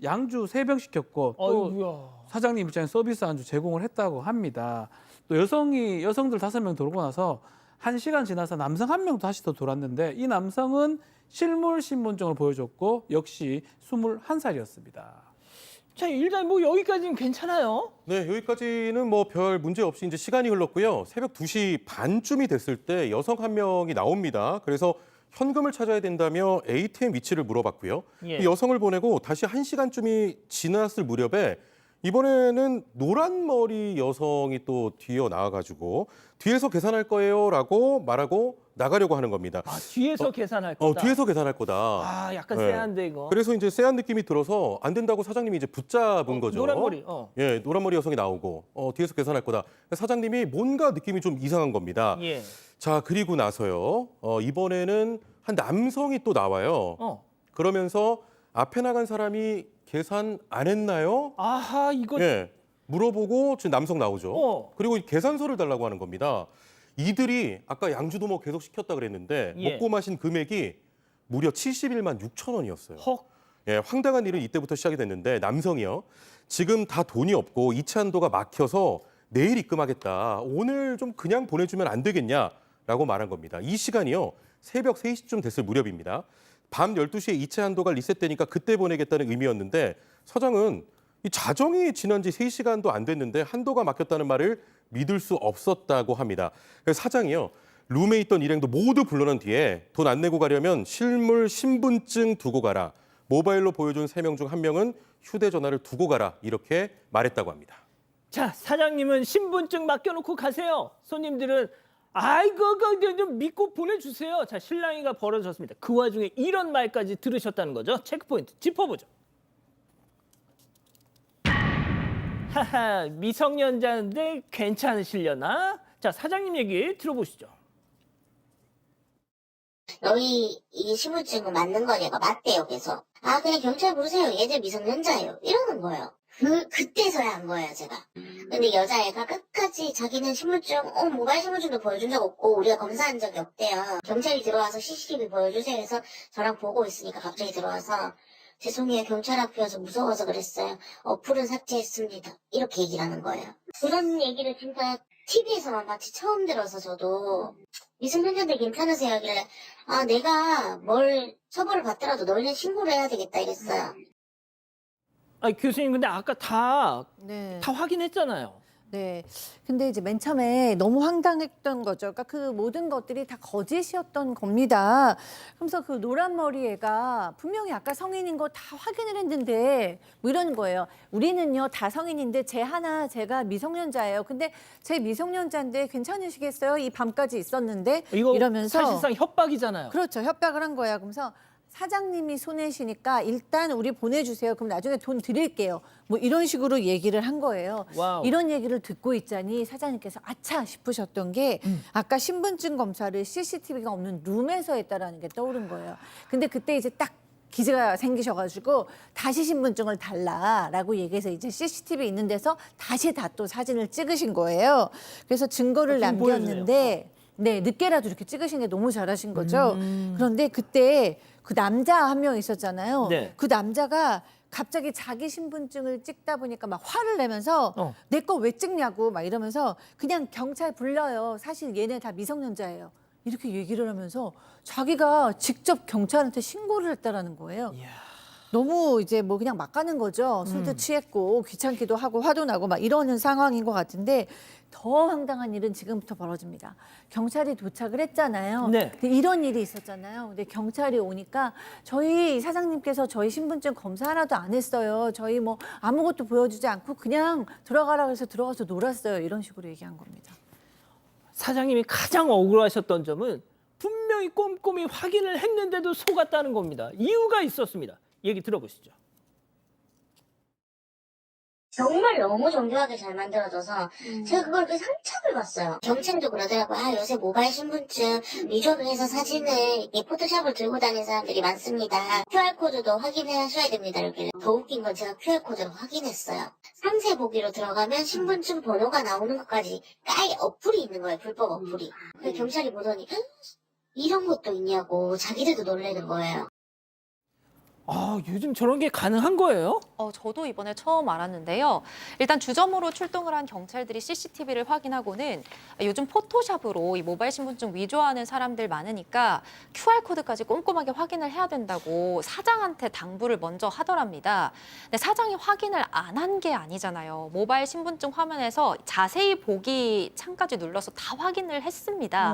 양주 3병 시켰고 또 어이구야. 사장님 입장에 서비스 안주 제공을 했다고 합니다. 또 여성들 5명 들어오고 나서 1시간 지나서 남성 1명 다시 더 들어왔는데 이 남성은 실물 신분증을 보여줬고 역시 21살이었습니다. 자, 일단 뭐 여기까지는 괜찮아요. 네, 여기까지는 뭐 별 문제 없이 이제 시간이 흘렀고요. 새벽 2시 반쯤이 됐을 때 여성 한 명이 나옵니다. 그래서 현금을 찾아야 된다며 ATM 위치를 물어봤고요. 예. 이 여성을 보내고 다시 1시간쯤이 지났을 무렵에 이번에는 노란 머리 여성이 또 뒤에 나와가지고 뒤에서 계산할 거예요라고 말하고 나가려고 하는 겁니다. 아, 뒤에서 계산할 거다. 뒤에서 계산할 거다. 아, 약간 네. 쎄한데 이거. 그래서 이제 쎄한 느낌이 들어서 안 된다고 사장님이 이제 붙잡은 거죠. 노란 머리. 예, 노란 머리 여성이 나오고 뒤에서 계산할 거다. 사장님이 뭔가 느낌이 좀 이상한 겁니다. 예. 자, 그리고 나서요. 이번에는 한 남성이 또 나와요. 그러면서 앞에 나간 사람이 계산 안 했나요? 아하, 이거 예, 물어보고 지금 남성 나오죠. 어. 그리고 계산서를 달라고 하는 겁니다. 이들이 아까 양주도 뭐 계속 시켰다 그랬는데 예. 먹고 마신 금액이 무려 71만 6천 원이었어요. 헉. 예, 황당한 일은 이때부터 시작이 됐는데 남성이요. 지금 다 돈이 없고 이체 한도가 막혀서 내일 입금하겠다. 오늘 좀 그냥 보내주면 안 되겠냐라고 말한 겁니다. 이 시간이요. 새벽 3시쯤 됐을 무렵입니다. 밤 12시에 이체 한도가 리셋되니까 그때 보내겠다는 의미였는데 서장은 이 자정이 지난 지 3시간도 안 됐는데 한도가 막혔다는 말을 믿을 수 없었다고 합니다. 그래서 사장이요. 룸에 있던 일행도 모두 불러난 뒤에 돈 안 내고 가려면 실물 신분증 두고 가라. 모바일로 보여준 3명 중 1명은 휴대전화를 두고 가라. 이렇게 말했다고 합니다. 자, 사장님은 신분증 맡겨놓고 가세요. 손님들은 아이고, 좀 믿고 보내주세요. 자, 실랑이가 벌어졌습니다. 그 와중에 이런 말까지 들으셨다는 거죠. 체크포인트 짚어보죠. 하하, 미성년자인데 괜찮으시려나? 자, 사장님 얘기 들어보시죠. 너희 이 신분증은 맞는 거냐가 맞대요, 계속. 아, 그냥 경찰 부르세요. 얘들 미성년자예요. 이러는 거예요. 그때서야 한 거예요, 제가. 근데 여자애가 끝까지 자기는 신분증, 모바일 신분증도 보여준 적 없고, 우리가 검사한 적이 없대요. 경찰이 들어와서 CCTV 보여주세요 해서 저랑 보고 있으니까 갑자기 들어와서, 죄송해요, 경찰 앞이어서 무서워서 그랬어요. 어플은 삭제했습니다. 이렇게 얘기를 하는 거예요. 그런 얘기를 진짜 TV에서만 마치 처음 들어서 저도, 미성년자들 괜찮으세요? 하길래, 아, 내가 뭘 처벌을 받더라도 너희는 신고를 해야 되겠다 이랬어요. 아, 교수님 근데 아까 다 네. 확인했잖아요. 네. 근데 이제 맨 처음에 너무 황당했던 거죠. 그러니까 그 모든 것들이 다 거짓이었던 겁니다. 그러면서 그 노란 머리 애가 분명히 아까 성인인 거 다 확인을 했는데 뭐 이러는 거예요. 우리는요 다 성인인데 제가 미성년자예요. 근데 제 미성년자인데 괜찮으시겠어요? 이 밤까지 있었는데 이거 이러면서 사실상 협박이잖아요. 그렇죠. 협박을 한 거예요. 그러면서 사장님이 손해시니까 일단 우리 보내주세요. 그럼 나중에 돈 드릴게요. 뭐 이런 식으로 얘기를 한 거예요. 와우. 이런 얘기를 듣고 있자니 사장님께서 아차 싶으셨던 게 아까 신분증 검사를 CCTV가 없는 룸에서 했다라는 게 떠오른 거예요. 근데 그때 이제 딱 기재가 생기셔가지고 다시 신분증을 달라라고 얘기해서 이제 CCTV 있는 데서 다시 다 또 사진을 찍으신 거예요. 그래서 증거를 좀 남겼는데 네, 늦게라도 이렇게 찍으신 게 너무 잘하신 거죠. 그런데 그때 그 남자 한 명 있었잖아요. 네. 그 남자가 갑자기 자기 신분증을 찍다 보니까 막 화를 내면서 내 거 왜 찍냐고 막 이러면서 그냥 경찰 불러요. 사실 얘네 다 미성년자예요. 이렇게 얘기를 하면서 자기가 직접 경찰한테 신고를 했다라는 거예요. 너무 이제 뭐 그냥 막 가는 거죠. 술도 취했고 귀찮기도 하고 화도 나고 막 이러는 상황인 것 같은데 더 황당한 일은 지금부터 벌어집니다. 경찰이 도착을 했잖아요. 네. 근데 이런 일이 있었잖아요. 근데 경찰이 오니까 저희 사장님께서 저희 신분증 검사 하나도 안 했어요. 저희 뭐 아무것도 보여주지 않고 그냥 들어가라고 해서 들어가서 놀았어요. 이런 식으로 얘기한 겁니다. 사장님이 가장 억울하셨던 점은 분명히 꼼꼼히 확인을 했는데도 속았다는 겁니다. 이유가 있었습니다. 얘기 들어보시죠. 정말 너무 정교하게 잘 만들어져서 제가 그걸 그 상처를 봤어요. 경찰도 그러더라고요. 아, 요새 모바일 신분증 위조를 해서 사진을 이 포토샵을 들고 다니는 사람들이 많습니다. QR코드도 확인하셔야 됩니다. 이렇게. 더 웃긴 건 제가 QR코드를 확인했어요. 상세 보기로 들어가면 신분증 번호가 나오는 것까지 까이 어플이 있는 거예요. 불법 어플이. 그래서 경찰이 보더니 이런 것도 있냐고 자기들도 놀라는 거예요. 아, 요즘 저런 게 가능한 거예요? 저도 이번에 처음 알았는데요. 일단 주점으로 출동을 한 경찰들이 CCTV를 확인하고는 요즘 포토샵으로 이 모바일 신분증 위조하는 사람들 많으니까 QR코드까지 꼼꼼하게 확인을 해야 된다고 사장한테 당부를 먼저 하더랍니다. 근데 사장이 확인을 안 한 게 아니잖아요. 모바일 신분증 화면에서 자세히 보기 창까지 눌러서 다 확인을 했습니다.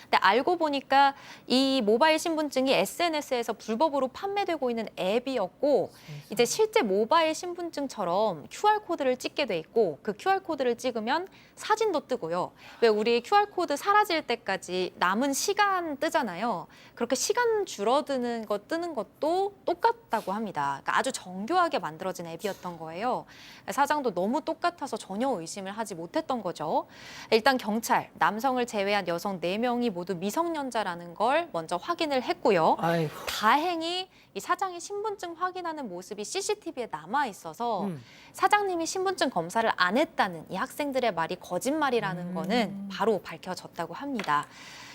근데 알고 보니까 이 모바일 신분증이 SNS에서 불법으로 판매되고 있는 앱이었고 이제 실제 모바일 신분증처럼 QR코드를 찍게 돼 있고 그 QR코드를 찍으면 사진도 뜨고요. 왜 우리 QR코드 사라질 때까지 남은 시간 뜨잖아요. 그렇게 시간 줄어드는 거 뜨는 것도 똑같다고 합니다. 그러니까 아주 정교하게 만들어진 앱이었던 거예요. 사장도 너무 똑같아서 전혀 의심을 하지 못했던 거죠. 일단 경찰, 남성을 제외한 여성 4명이 모두 미성년자라는 걸 먼저 확인을 했고요. 아이고. 다행히 이 사장이 신분증 확인하는 모습이 CCTV에 남아 있어서 사장님이 신분증 검사를 안 했다는 이 학생들의 말이 거짓말이라는 거는 바로 밝혀졌다고 합니다.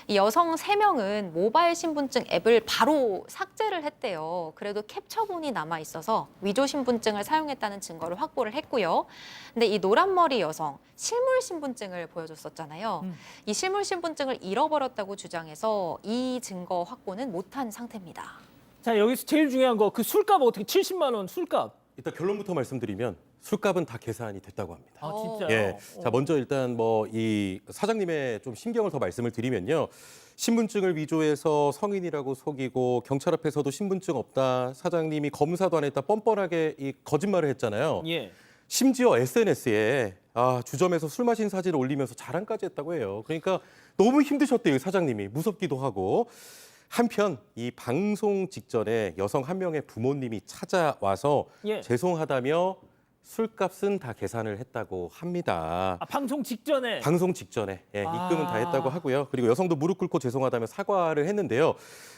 이 여성 3명은 모바일 신분증 앱을 바로 삭제를 했대요. 그래도 캡처본이 남아 있어서 위조 신분증을 사용했다는 증거를 확보를 했고요. 근데 이 노란머리 여성 실물 신분증을 보여줬었잖아요. 이 실물 신분증을 잃어버렸다고 주장해서 이 증거 확보는 못한 상태입니다. 자, 여기서 제일 중요한 거 그 술값 어떻게 70만 원 술값. 일단 결론부터 말씀드리면 술값은 다 계산이 됐다고 합니다. 아, 진짜요? 예. 자, 먼저 일단 뭐 이 사장님의 좀 심경을 더 말씀을 드리면요. 신분증을 위조해서 성인이라고 속이고 경찰 앞에서도 신분증 없다. 사장님이 검사도 안 했다. 뻔뻔하게 이 거짓말을 했잖아요. 예. 심지어 SNS에 주점에서 술 마신 사진을 올리면서 자랑까지 했다고 해요. 그러니까 너무 힘드셨대요, 사장님이. 무섭기도 하고. 한편 이 방송 직전에 여성 한 명의 부모님이 찾아와서 예. 죄송하다며 술값은 다 계산을 했다고 합니다. 아, 방송 직전에. 방송 직전에 입금은 다 했다고 하고요. 그리고 여성도 무릎 꿇고 죄송하다며 사과를 했는데요.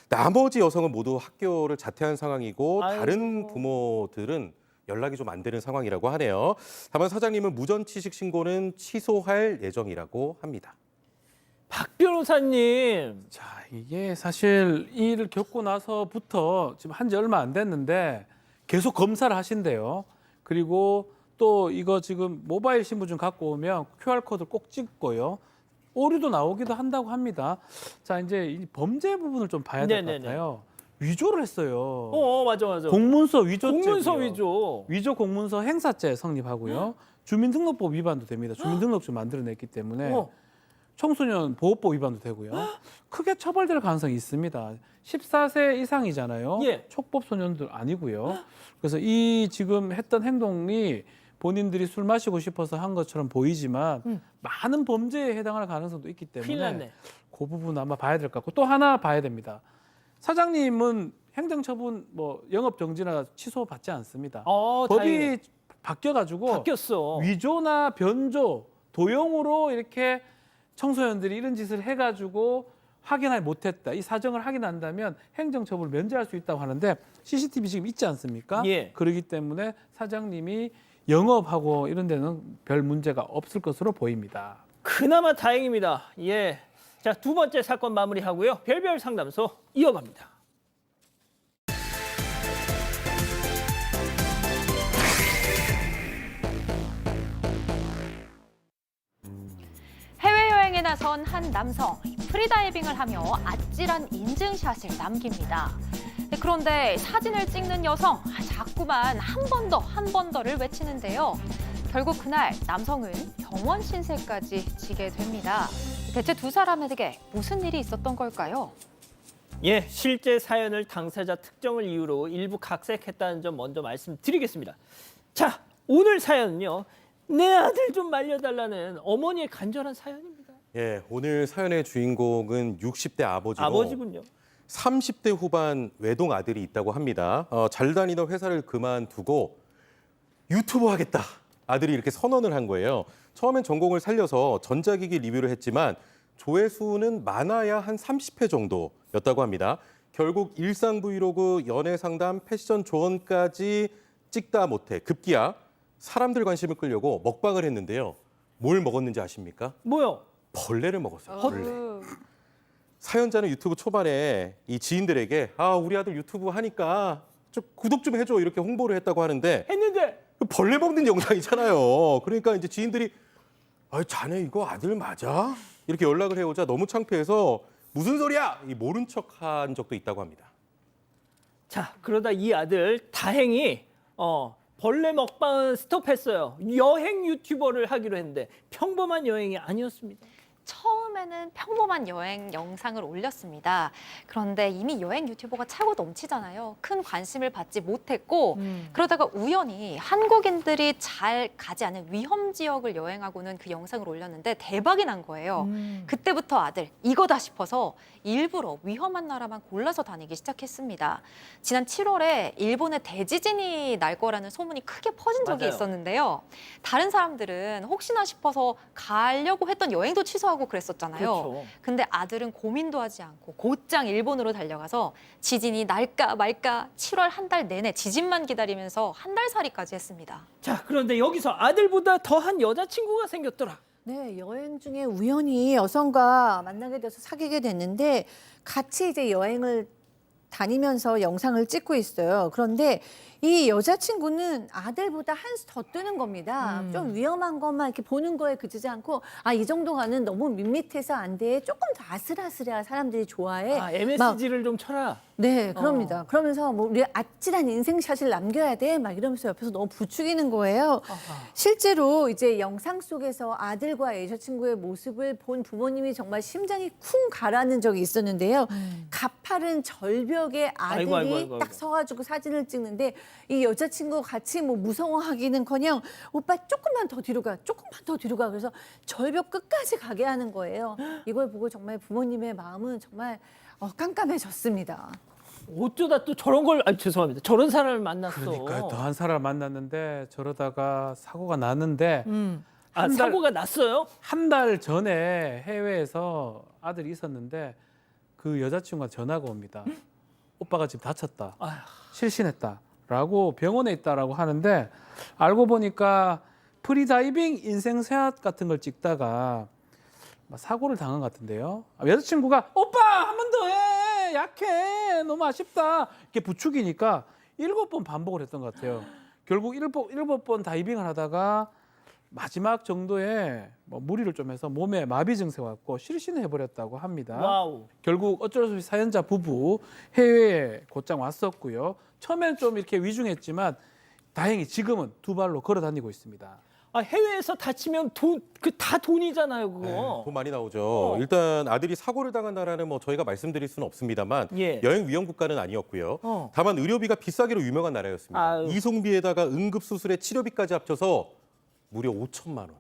나머지 여성은 모두 학교를 자퇴한 상황이고 아이고. 다른 부모들은 연락이 좀 안 되는 상황이라고 하네요. 다만 사장님은 무전취식 신고는 취소할 예정이라고 합니다. 박 변호사님. 자, 이게 사실 이 일을 겪고 나서부터 지금 한 지 얼마 안 됐는데 계속 검사를 하신대요. 그리고 또 이거 지금 모바일 신분증 갖고 오면 QR코드를 꼭 찍고요. 오류도 나오기도 한다고 합니다. 자, 이제 이 범죄 부분을 좀 봐야 될 것 네네네. 같아요. 위조를 했어요. 맞아. 공문서 위조죄. 공문서 위조. 위조 공문서 행사죄 성립하고요. 주민등록법 위반도 됩니다. 주민등록증 만들어냈기 때문에 청소년 보호법 위반도 되고요. 크게 처벌될 가능성이 있습니다. 14세 이상이잖아요. 예. 촉법 소년들 아니고요. 그래서 이 지금 했던 행동이 본인들이 술 마시고 싶어서 한 것처럼 보이지만 많은 범죄에 해당할 가능성도 있기 큰일 때문에 났네. 그 부분 아마 봐야 될 것 같고 또 하나 봐야 됩니다. 사장님은 행정처분 뭐 영업 정지나 취소 받지 않습니다. 법이 다행이네. 바뀌어가지고 바뀌었어. 위조나 변조, 도용으로 이렇게 청소년들이 이런 짓을 해가지고 확인을 못했다. 이 사정을 확인한다면 행정처분을 면제할 수 있다고 하는데 CCTV 지금 있지 않습니까? 예. 그렇기 때문에 사장님이 영업하고 이런 데는 별 문제가 없을 것으로 보입니다. 그나마 다행입니다. 예. 자, 두 번째 사건 마무리하고요. 별별 상담소 이어갑니다. 해외여행에 나선 한 남성, 프리다이빙을 하며 아찔한 인증샷을 남깁니다. 그런데 사진을 찍는 여성, 자꾸만 한 번 더, 한 번 더를 외치는데요. 결국 그날 남성은 병원 신세까지 지게 됩니다. 대체 두 사람에게 무슨 일이 있었던 걸까요? 예, 실제 사연을 당사자 특정을 이유로 일부 각색했다는 점 먼저 말씀드리겠습니다. 자, 오늘 사연은요. 내 아들 좀 말려달라는 어머니의 간절한 사연입니다. 예, 오늘 사연의 주인공은 60대 아버지로 아버지군요. 30대 후반 외동 아들이 있다고 합니다. 잘 다니던 회사를 그만두고 유튜브 하겠다. 아들이 이렇게 선언을 한 거예요. 처음엔 전공을 살려서 전자기기 리뷰를 했지만 조회수는 많아야 한 30회 정도였다고 합니다. 결국 일상 브이로그, 연애 상담, 패션 조언까지 찍다 못해 급기야 사람들 관심을 끌려고 먹방을 했는데요. 뭘 먹었는지 아십니까? 뭐요? 벌레를 먹었어요. 벌레. 사연자는 유튜브 초반에 이 지인들에게 우리 아들 유튜브 하니까 좀 구독 좀 해줘 이렇게 홍보를 했다고 하는데 했는데 벌레 먹는 영상이잖아요. 그러니까 이제 지인들이 자네 이거 아들 맞아? 이렇게 연락을 해오자 너무 창피해서 무슨 소리야? 모른 척한 적도 있다고 합니다. 자, 그러다 이 아들 다행히 벌레 먹방은 스톱했어요. 여행 유튜버를 하기로 했는데 평범한 여행이 아니었습니다. 처음에는 평범한 여행 영상을 올렸습니다. 그런데 이미 여행 유튜버가 차고 넘치잖아요. 큰 관심을 받지 못했고 그러다가 우연히 한국인들이 잘 가지 않은 위험 지역을 여행하고는 그 영상을 올렸는데 대박이 난 거예요. 그때부터 아들 이거다 싶어서 일부러 위험한 나라만 골라서 다니기 시작했습니다. 지난 7월에 일본에 대지진이 날 거라는 소문이 크게 퍼진 적이 맞아요. 있었는데요. 다른 사람들은 혹시나 싶어서 가려고 했던 여행도 취소하고 그랬었잖아요. 있잖아요. 그렇죠. 근데 아들은 고민도 하지 않고 곧장 일본으로 달려가서 지진이 날까 말까 7월 한 달 내내 지진만 기다리면서 한 달 살이까지 했습니다. 자, 그런데 여기서 아들보다 더한 여자친구가 생겼더라. 네, 여행 중에 우연히 여성과 만나게 돼서 사귀게 됐는데 같이 이제 여행을 다니면서 영상을 찍고 있어요. 그런데 이 여자친구는 아들보다 한 수 더 뜨는 겁니다. 좀 위험한 것만 이렇게 보는 거에 그치지 않고 이 정도가는 너무 밋밋해서 안 돼. 조금 더 아슬아슬해야 사람들이 좋아해. MSG를 좀 쳐라. 네, 그럽니다. 그러면서 뭐 우리 아찔한 인생샷을 남겨야 돼, 막 이러면서 옆에서 너무 부추기는 거예요. 실제로 이제 영상 속에서 아들과 여자친구의 모습을 본 부모님이 정말 심장이 쿵 가라앉는 적이 있었는데요. 가파른 절벽에 아들이 아이고. 딱 서가지고 사진을 찍는데 이 여자친구 같이 뭐 무서워하기는커녕 오빠 조금만 더 뒤로 가, 조금만 더 뒤로 가. 그래서 절벽 끝까지 가게 하는 거예요. 이걸 보고 정말 부모님의 마음은 정말 깜깜해졌습니다. 어쩌다 또 저런 걸, 죄송합니다. 저런 사람을 만났어. 그러니까 더한 사람을 만났는데 저러다가 사고가 났는데 사고가 났어요? 한 달 전에 해외에서 아들이 있었는데 그 여자친구가 전화가 옵니다. 오빠가 지금 다쳤다. 실신했다라고 병원에 있다라고 하는데 알고 보니까 프리다이빙 인생샷 같은 걸 찍다가 사고를 당한 것 같은데요. 여자친구가 오빠 한 번 더 해. 약해. 너무 아쉽다. 이렇게 부추기니까 7번 반복을 했던 것 같아요. 결국 7번 다이빙을 하다가 마지막 정도에 무리를 좀 해서 몸에 마비 증세가 왔고 실신을 해버렸다고 합니다. 와우. 결국 어쩔 수 없이 사연자 부부 해외에 곧장 왔었고요. 처음엔 좀 이렇게 위중했지만 다행히 지금은 두 발로 걸어 다니고 있습니다. 해외에서 다치면 다 돈이잖아요, 그거. 네, 돈 많이 나오죠. 일단 아들이 사고를 당한 나라는 저희가 말씀드릴 수는 없습니다만 여행 위험 국가는 아니었고요. 다만 의료비가 비싸기로 유명한 나라였습니다. 이송비에다가 응급수술의 치료비까지 합쳐서 무려 5천만 원.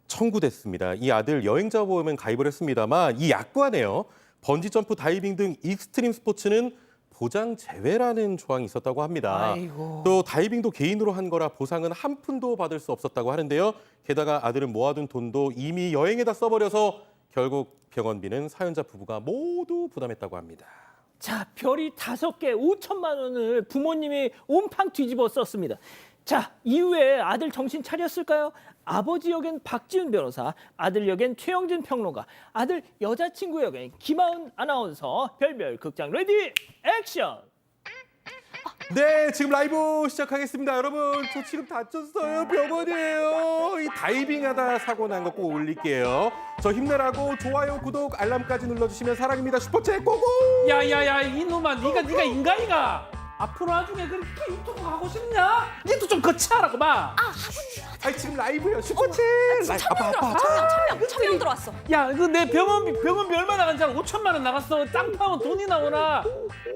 청구됐습니다. 이 아들 여행자 보험은 가입을 했습니다만 이 약관에요. 번지점프, 다이빙 등 익스트림 스포츠는 보장 제외라는 조항이 있었다고 합니다. 아이고. 또 다이빙도 개인으로 한 거라 보상은 한 푼도 받을 수 없었다고 하는데요. 게다가 아들은 모아둔 돈도 이미 여행에다 써버려서 결국 병원비는 사연자 부부가 모두 부담했다고 합니다. 자, 별이 5개 5천만 원을 부모님이 온팡 뒤집어 썼습니다. 자, 이후에 아들 정신 차렸을까요? 아버지 역엔 박지훈 변호사, 아들 역엔 최영진 평론가, 아들 여자친구 역엔 김하은 아나운서, 별별 극장 레디 액션! 네, 지금 라이브 시작하겠습니다. 여러분, 저 지금 다쳤어요. 병원이에요. 이 다이빙하다 사고 난 거 꼭 올릴게요. 저 힘내라고 좋아요, 구독, 알람까지 눌러주시면 사랑입니다. 슈퍼챗 고고! 야야야 이놈아 네가 인간이가 앞으로 나중에 그렇게 유튜브 하고 싶냐? 니도 좀 거치하라고 봐. 아니 지금 라이브요. 슈퍼챗. 천명 들어왔어. 야, 그 내 병원비 얼마 나간지 알아? 5천만 원 나갔어. 땅 파면 돈이 나오나?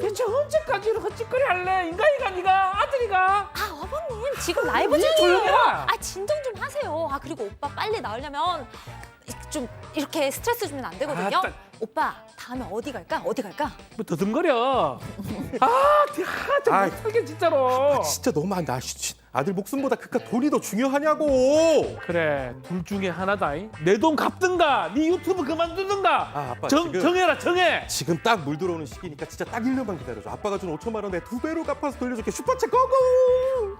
대체 언제까지 이렇게 헛짓거리 할래? 인간이가 네가 아들이가? 어머님 지금 라이브 니 조용해라. 진정 좀 하세요. 그리고 오빠 빨리 나으려면 좀 이렇게 스트레스 주면 안 되거든요. 오빠 다음에 어디 갈까? 뭐 더듬거려. 좀 못하게 진짜로. 진짜 너무한다. 아들 목숨보다 그깟 돈이 더 중요하냐고. 그래, 둘 중에 하나다. 내 돈 갚든가, 네 유튜브 그만두든가. 아빠 정해라, 정해. 지금 딱 물 들어오는 시기니까 진짜 딱 1년만 기다려줘. 아빠가 준 5천만 원 내 2배로 갚아서 돌려줄게. 슈퍼챗 고고.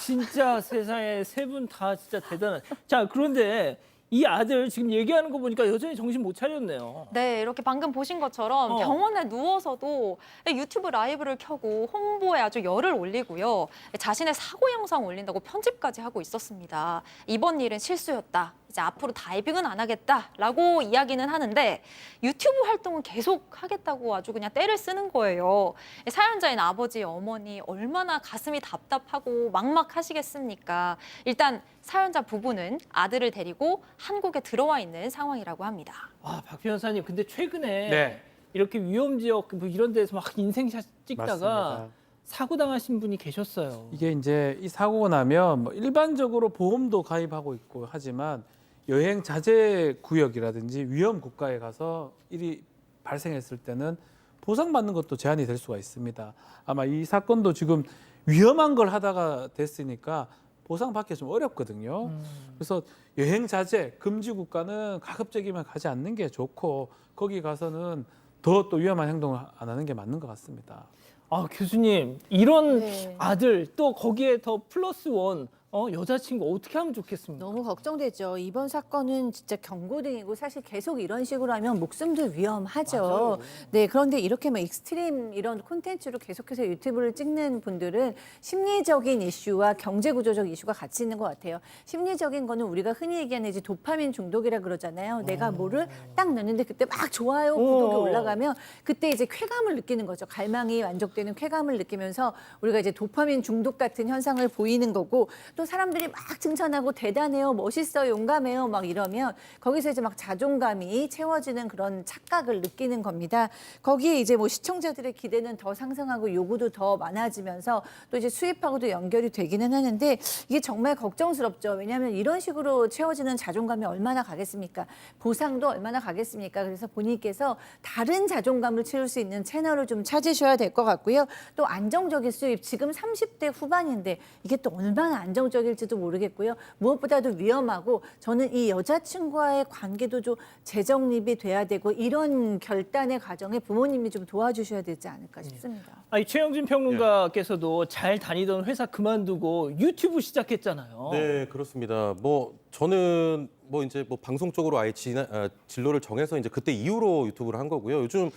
진짜 세상에 세 분 다 진짜 대단한. 자, 그런데 이 아들 지금 얘기하는 거 보니까 여전히 정신 못 차렸네요. 네, 이렇게 방금 보신 것처럼 병원에 누워서도 유튜브 라이브를 켜고 홍보에 아주 열을 올리고요. 자신의 사고 영상 올린다고 편집까지 하고 있었습니다. 이번 일은 실수였다. 이제 앞으로 다이빙은 안 하겠다라고 이야기는 하는데 유튜브 활동은 계속 하겠다고 아주 그냥 떼를 쓰는 거예요. 사연자인 아버지, 어머니 얼마나 가슴이 답답하고 막막하시겠습니까? 일단 사연자 부부는 아들을 데리고 한국에 들어와 있는 상황이라고 합니다. 박 변호사님, 근데 최근에 이렇게 위험 지역 이런 데서 막 인생샷 찍다가 맞습니다. 사고 당하신 분이 계셨어요. 이게 이제 이 사고가 나면 일반적으로 보험도 가입하고 있고 하지만 여행 자제 구역이라든지 위험 국가에 가서 일이 발생했을 때는 보상받는 것도 제한이 될 수가 있습니다. 아마 이 사건도 지금 위험한 걸 하다가 됐으니까 보상받기 좀 어렵거든요. 그래서 여행 자제 금지 국가는 가급적이면 가지 않는 게 좋고 거기 가서는 더 또 위험한 행동을 안 하는 게 맞는 것 같습니다. 아, 교수님, 이런 네. 아들 또 거기에 더 플러스 원 여자친구 어떻게 하면 좋겠습니까? 너무 걱정되죠. 이번 사건은 진짜 경고등이고 사실 계속 이런 식으로 하면 목숨도 위험하죠. 맞아요. 네, 그런데 이렇게 막 익스트림 이런 콘텐츠로 계속해서 유튜브를 찍는 분들은 심리적인 이슈와 경제구조적 이슈가 같이 있는 것 같아요. 심리적인 거는 우리가 흔히 얘기하는 이제 도파민 중독이라 그러잖아요. 내가 뭐를 딱 넣는데 그때 막 좋아요, 구독이 올라가면 그때 이제 쾌감을 느끼는 거죠. 갈망이 만족되는 쾌감을 느끼면서 우리가 이제 도파민 중독 같은 현상을 보이는 거고 또 사람들이 막 칭찬하고 대단해요, 멋있어요, 용감해요 막 이러면 거기서 이제 막 자존감이 채워지는 그런 착각을 느끼는 겁니다. 거기에 이제 뭐 시청자들의 기대는 더 상승하고 요구도 더 많아지면서 또 이제 수입하고도 연결이 되기는 하는데 이게 정말 걱정스럽죠. 왜냐하면 이런 식으로 채워지는 자존감이 얼마나 가겠습니까? 보상도 얼마나 가겠습니까? 그래서 본인께서 다른 자존감을 채울 수 있는 채널을 좀 찾으셔야 될 것 같고요. 또 안정적인 수입, 지금 30대 후반인데 이게 또 얼마나 안정적일지도 모르겠고요. 무엇보다도 위험하고 저는 이 여자친구와의 관계도 좀 재정립이 돼야 되고 이런 결단의 과정에 부모님이 좀 도와주셔야 되지 않을까 싶습니다. 아니, 최영진 평론가께서도 잘 다니던 회사 그만두고 유튜브 시작했잖아요. 네, 그렇습니다. 뭐 저는 뭐 이제 뭐 방송 쪽으로 아예 진로를 정해서 이제 그때 이후로 유튜브를 한 거고요. 요즘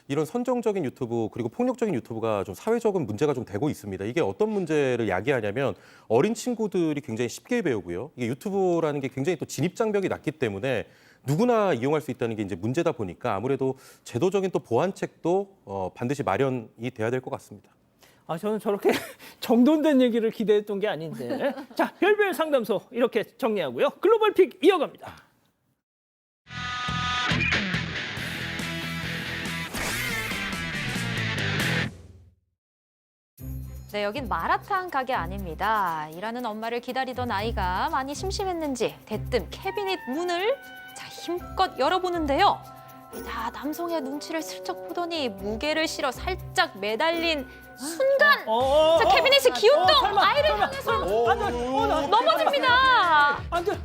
이런 선정적인 유튜브 그리고 폭력적인 유튜브가 좀 사회적인 문제가 좀 되고 있습니다. 이게 어떤 문제를 야기하냐면 어린 친구들이 굉장히 쉽게 배우고요. 이게 유튜브라는 게 굉장히 또 진입 장벽이 낮기 때문에 누구나 이용할 수 있다는 게 이제 문제다 보니까 아무래도 제도적인 또 보완책도 반드시 마련이 돼야 될 것 같습니다. 아, 저는 저렇게 정돈된 얘기를 기대했던 게 아닌데. 자, 별별 상담소 이렇게 정리하고요. 글로벌 픽 이어갑니다. 네, 여긴 마라탕 가게 아닙니다. 일하는 엄마를 기다리던 아이가 많이 심심했는지 대뜸 캐비닛 문을 힘껏 열어보는데요. 자, 남성의 눈치를 슬쩍 보더니 무게를 실어 살짝 매달린 순간 자, 캐비닛이 기운동 아이를 향해서 넘어집니다. 안 돼.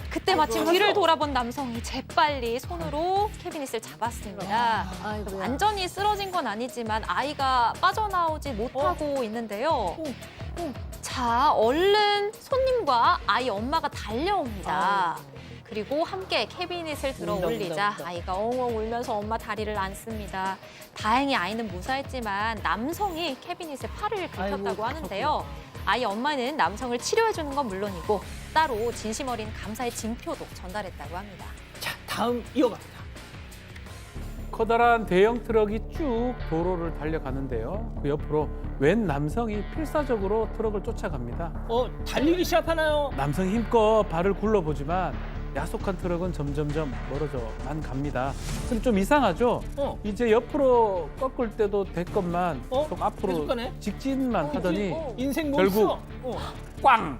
그때 마침 뒤를 돌아본 남성이 재빨리 손으로 캐비닛을 잡았습니다. 아이고야. 완전히 쓰러진 건 아니지만 아이가 빠져나오지 못하고 있는데요. 자, 얼른 손님과 아이 엄마가 달려옵니다. 그리고 함께 캐비닛을 들어 올리자 아이가 엉엉 울면서 엄마 다리를 안습니다. 다행히 아이는 무사했지만 남성이 캐비닛에 팔을 긁혔다고 하는데요. 아이 엄마는 남성을 치료해주는 건 물론이고 따로 진심 어린 감사의 징표도 전달했다고 합니다. 자, 다음 이어갑니다. 커다란 대형 트럭이 쭉 도로를 달려가는데요. 그 옆으로 웬 남성이 필사적으로 트럭을 쫓아갑니다. 달리기 시작하나요? 남성이 힘껏 발을 굴러보지만 야속한 트럭은 점점점 멀어져만 갑니다. 근데 좀 이상하죠? 이제 옆으로 꺾을 때도 됐건만 계속 앞으로 계속 가네? 직진만 하더니 인생 결국 몬스터. 꽝!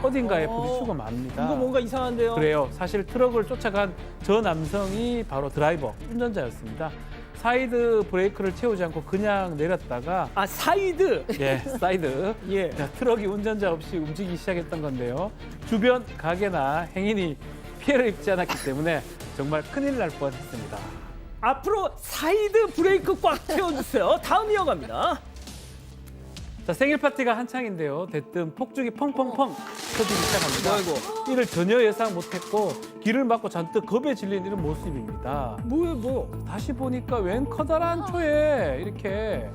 어딘가에 부딪히고 맙니다. 이거 뭔가 이상한데요? 그래요. 사실 트럭을 쫓아간 저 남성이 바로 드라이버, 운전자였습니다. 사이드 브레이크를 채우지 않고 그냥 내렸다가 사이드? 예, 사이드. 예. 자, 트럭이 운전자 없이 움직이기 시작했던 건데요. 주변 가게나 행인이 피해를 입지 않았기 때문에 정말 큰일 날 뻔했습니다. 앞으로 사이드 브레이크 꽉 채워주세요. 다음 이어갑니다. 자, 생일 파티가 한창인데요. 대뜸 폭죽이 펑펑펑 터지기 시작합니다. 이를 전혀 예상 못했고 귀를 막고 잔뜩 겁에 질린 이런 모습입니다. 다시 보니까 웬 커다란 초에 이렇게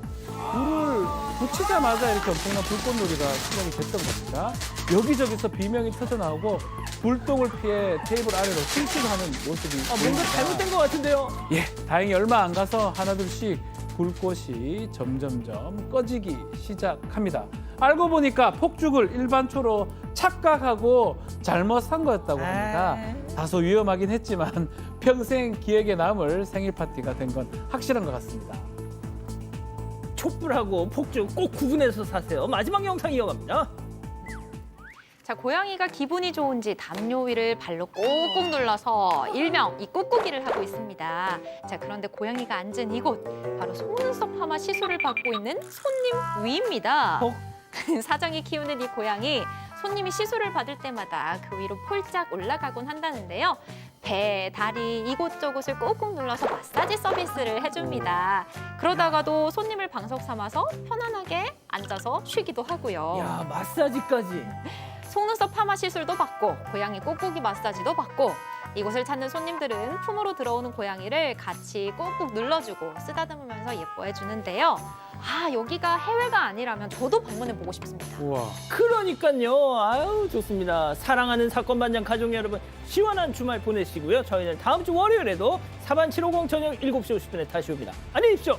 불을 붙이자마자 이렇게 엄청난 불꽃놀이가 시작이 됐던 겁니다. 여기저기서 비명이 터져나오고 불똥을 피해 테이블 아래로 실직하는 모습이 뭔가 보입니다. 잘못된 것 같은데요? 예, 다행히 얼마 안 가서 하나둘씩 불꽃이 점점점 꺼지기 시작합니다. 알고 보니까 폭죽을 일반 초로 착각하고 잘못 산 거였다고 합니다. 다소 위험하긴 했지만 평생 기억에 남을 생일 파티가 된 건 확실한 것 같습니다. 촛불하고 폭죽 꼭 구분해서 사세요. 마지막 영상 이어갑니다. 자, 고양이가 기분이 좋은지 담요 위를 발로 꾹꾹 눌러서 일명 이 꾹꾹이를 하고 있습니다. 자, 그런데 고양이가 앉은 이곳 바로 속눈썹 파마 시술을 받고 있는 손님 위입니다. 사장이 키우는 이 고양이 손님이 시술을 받을 때마다 그 위로 폴짝 올라가곤 한다는데요. 배, 다리 이곳저곳을 꾹꾹 눌러서 마사지 서비스를 해줍니다. 그러다가도 손님을 방석 삼아서 편안하게 앉아서 쉬기도 하고요. 야, 마사지까지. 속눈썹 파마 시술도 받고 고양이 꾹꾹이 마사지도 받고 이곳을 찾는 손님들은 품으로 들어오는 고양이를 같이 꾹꾹 눌러주고 쓰다듬으면서 예뻐해 주는데요. 아, 여기가 해외가 아니라면 저도 방문해보고 싶습니다. 우와. 그러니까요. 아유, 좋습니다. 사랑하는 사건반장 가족 여러분, 시원한 주말 보내시고요. 저희는 다음 주 월요일에도 사반 750 저녁 7시 50분에 다시 옵니다. 안녕히 계십시오.